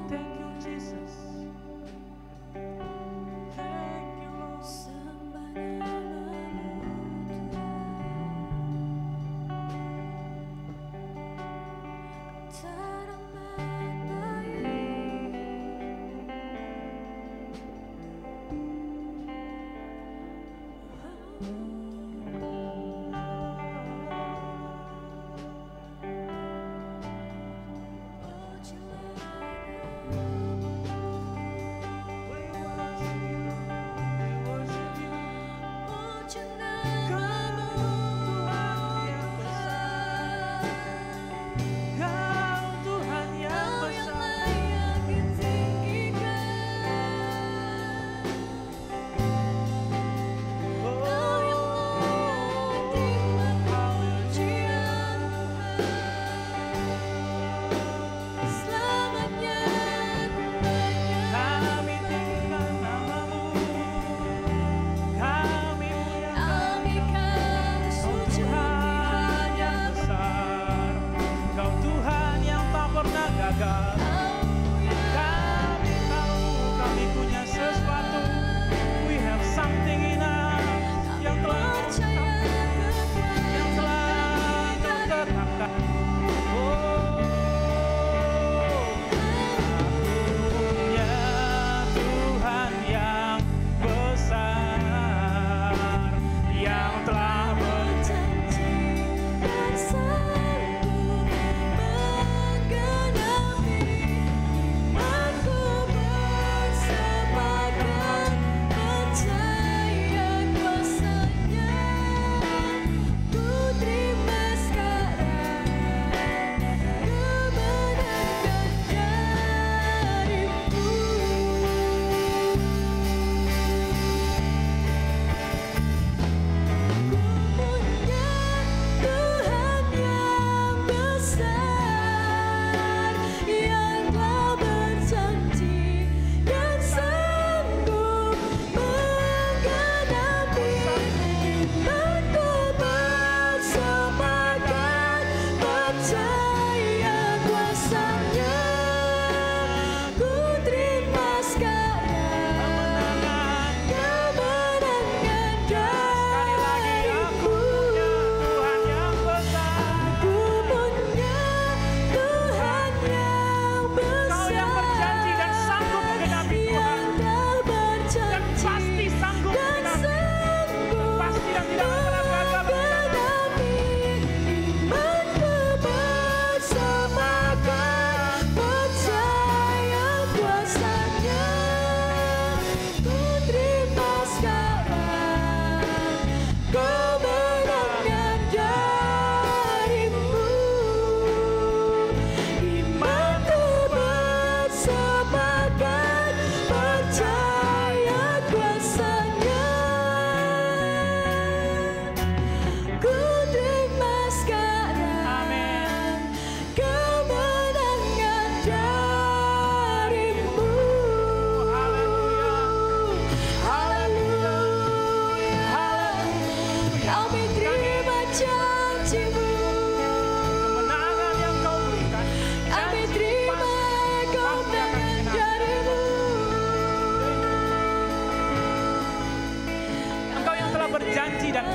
Thank you Jesus.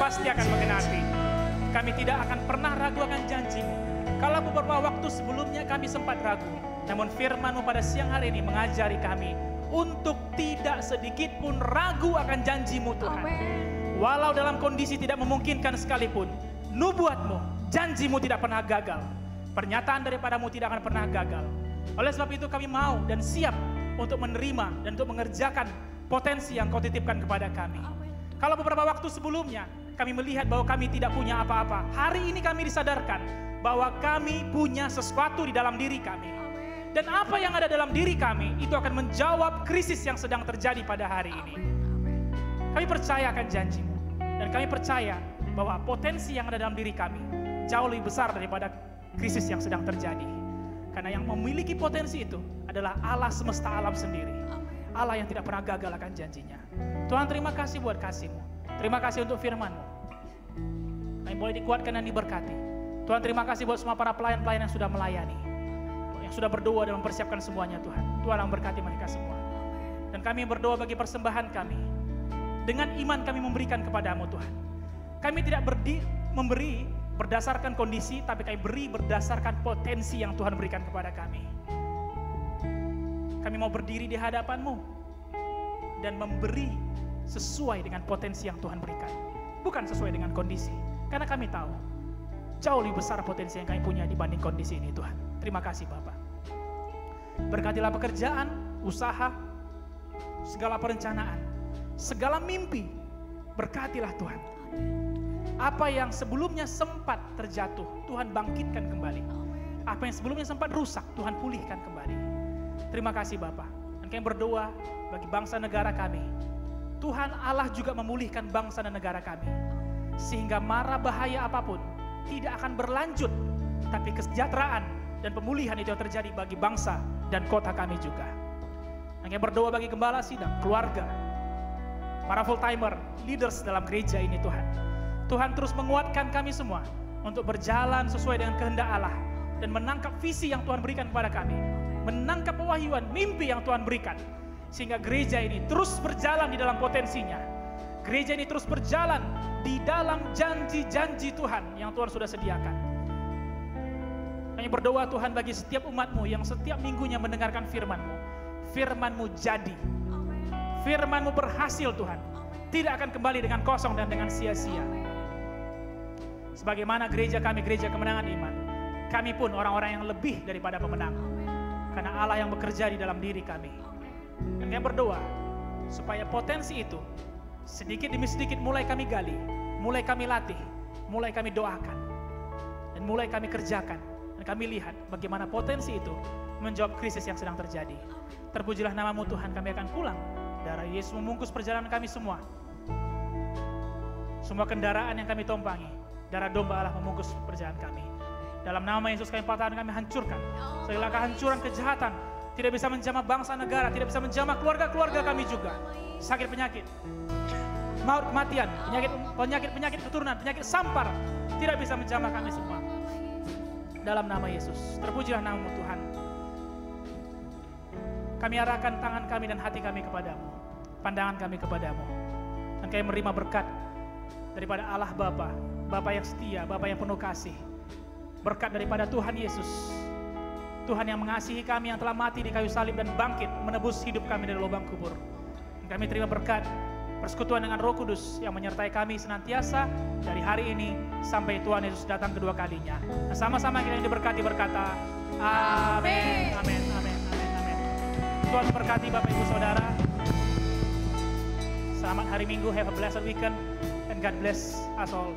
pasti akan menggenapi. Kami tidak akan pernah ragu akan janji-Mu. Kalau beberapa waktu sebelumnya kami sempat ragu, namun firman-Mu pada siang hari ini mengajari kami untuk tidak sedikit pun ragu akan janji-Mu Tuhan. Amen. Walau dalam kondisi tidak memungkinkan sekalipun, nubuat-Mu, janji-Mu tidak pernah gagal. Pernyataan daripada-Mu tidak akan pernah gagal. Oleh sebab itu kami mau dan siap untuk menerima dan untuk mengerjakan potensi yang Kau titipkan kepada kami. Amen. Kalau beberapa waktu sebelumnya kami melihat bahwa kami tidak punya apa-apa. Hari ini kami disadarkan bahwa kami punya sesuatu di dalam diri kami. Dan apa yang ada dalam diri kami itu akan menjawab krisis yang sedang terjadi pada hari ini. Kami percaya akan janji-Mu. Dan kami percaya bahwa potensi yang ada dalam diri kami jauh lebih besar daripada krisis yang sedang terjadi. Karena yang memiliki potensi itu adalah Allah semesta alam sendiri. Allah yang tidak pernah gagal akan janjinya. Tuhan, terima kasih buat kasih-Mu. Terima kasih untuk firman-Mu. Kami boleh dikuatkan dan diberkati. Tuhan, terima kasih buat semua para pelayan-pelayan yang sudah melayani, yang sudah berdoa dan mempersiapkan semuanya Tuhan. Tuhan yang berkati mereka semua. Dan kami berdoa bagi persembahan kami. Dengan iman kami memberikan kepadamu Tuhan. Kami tidak memberi berdasarkan kondisi, tapi kami beri berdasarkan potensi yang Tuhan berikan kepada kami. Kami mau berdiri di hadapan-Mu dan memberi sesuai dengan potensi yang Tuhan berikan. Bukan sesuai dengan kondisi. Karena kami tahu jauh lebih besar potensi yang kami punya dibanding kondisi ini Tuhan. Terima kasih Bapak. Berkatilah pekerjaan, usaha, segala perencanaan, segala mimpi. Berkatilah Tuhan. Apa yang sebelumnya sempat terjatuh, Tuhan bangkitkan kembali. Apa yang sebelumnya sempat rusak, Tuhan pulihkan kembali. Terima kasih Bapak. Dan kami berdoa bagi bangsa negara kami. Tuhan Allah juga memulihkan bangsa dan negara kami. Sehingga mara bahaya apapun tidak akan berlanjut, tapi kesejahteraan dan pemulihan itu yang terjadi bagi bangsa dan kota kami juga. Dan kami berdoa bagi gembala sidang, keluarga, para full timer, leaders dalam gereja ini Tuhan. Tuhan terus menguatkan kami semua untuk berjalan sesuai dengan kehendak Allah dan menangkap visi yang Tuhan berikan kepada kami, menangkap pewahyuan mimpi yang Tuhan berikan, sehingga gereja ini terus berjalan di dalam potensinya. Gereja ini terus berjalan di dalam janji-janji Tuhan yang Tuhan sudah sediakan. Kami berdoa Tuhan bagi setiap umat-Mu yang setiap minggunya mendengarkan firman-Mu. Firman-Mu jadi. Firman-Mu berhasil Tuhan. Tidak akan kembali dengan kosong dan dengan sia-sia. Sebagaimana gereja kami, gereja kemenangan iman, kami pun orang-orang yang lebih daripada pemenang. Karena Allah yang bekerja di dalam diri kami. Dan kami berdoa supaya potensi itu sedikit demi sedikit mulai kami gali, mulai kami latih, mulai kami doakan, dan mulai kami kerjakan. Dan kami lihat bagaimana potensi itu menjawab krisis yang sedang terjadi. Terpujilah nama-Mu Tuhan, kami akan pulang. Darah Yesus membungkus perjalanan kami semua. Semua kendaraan yang kami tumpangi, darah domba Allah membungkus perjalanan kami. Dalam nama Yesus kami patahkan, kami hancurkan segala kehancuran kejahatan. Tidak bisa menjamah bangsa negara, tidak bisa menjamah keluarga-keluarga kami juga. Sakit penyakit, maut kematian, penyakit keturunan, penyakit sampar tidak bisa menjamah kami semua. Dalam nama Yesus, terpujilah nama-Mu Tuhan. Kami arahkan tangan kami dan hati kami kepadamu, pandangan kami kepadamu. Dan kami menerima berkat daripada Allah Bapa, Bapa yang setia, Bapa yang penuh kasih. Berkat daripada Tuhan Yesus, Tuhan yang mengasihi kami, yang telah mati di kayu salib dan bangkit menebus hidup kami dari lubang kubur. Dan kami terima berkat persekutuan dengan Roh Kudus yang menyertai kami senantiasa dari hari ini sampai Tuhan Yesus datang kedua kalinya. Nah, sama-sama kita diberkati berkata, amin, amin, amin, amin, amin. Tuhan memberkati Bapak Ibu Saudara. Selamat hari Minggu, have a blessed weekend, and God bless us all.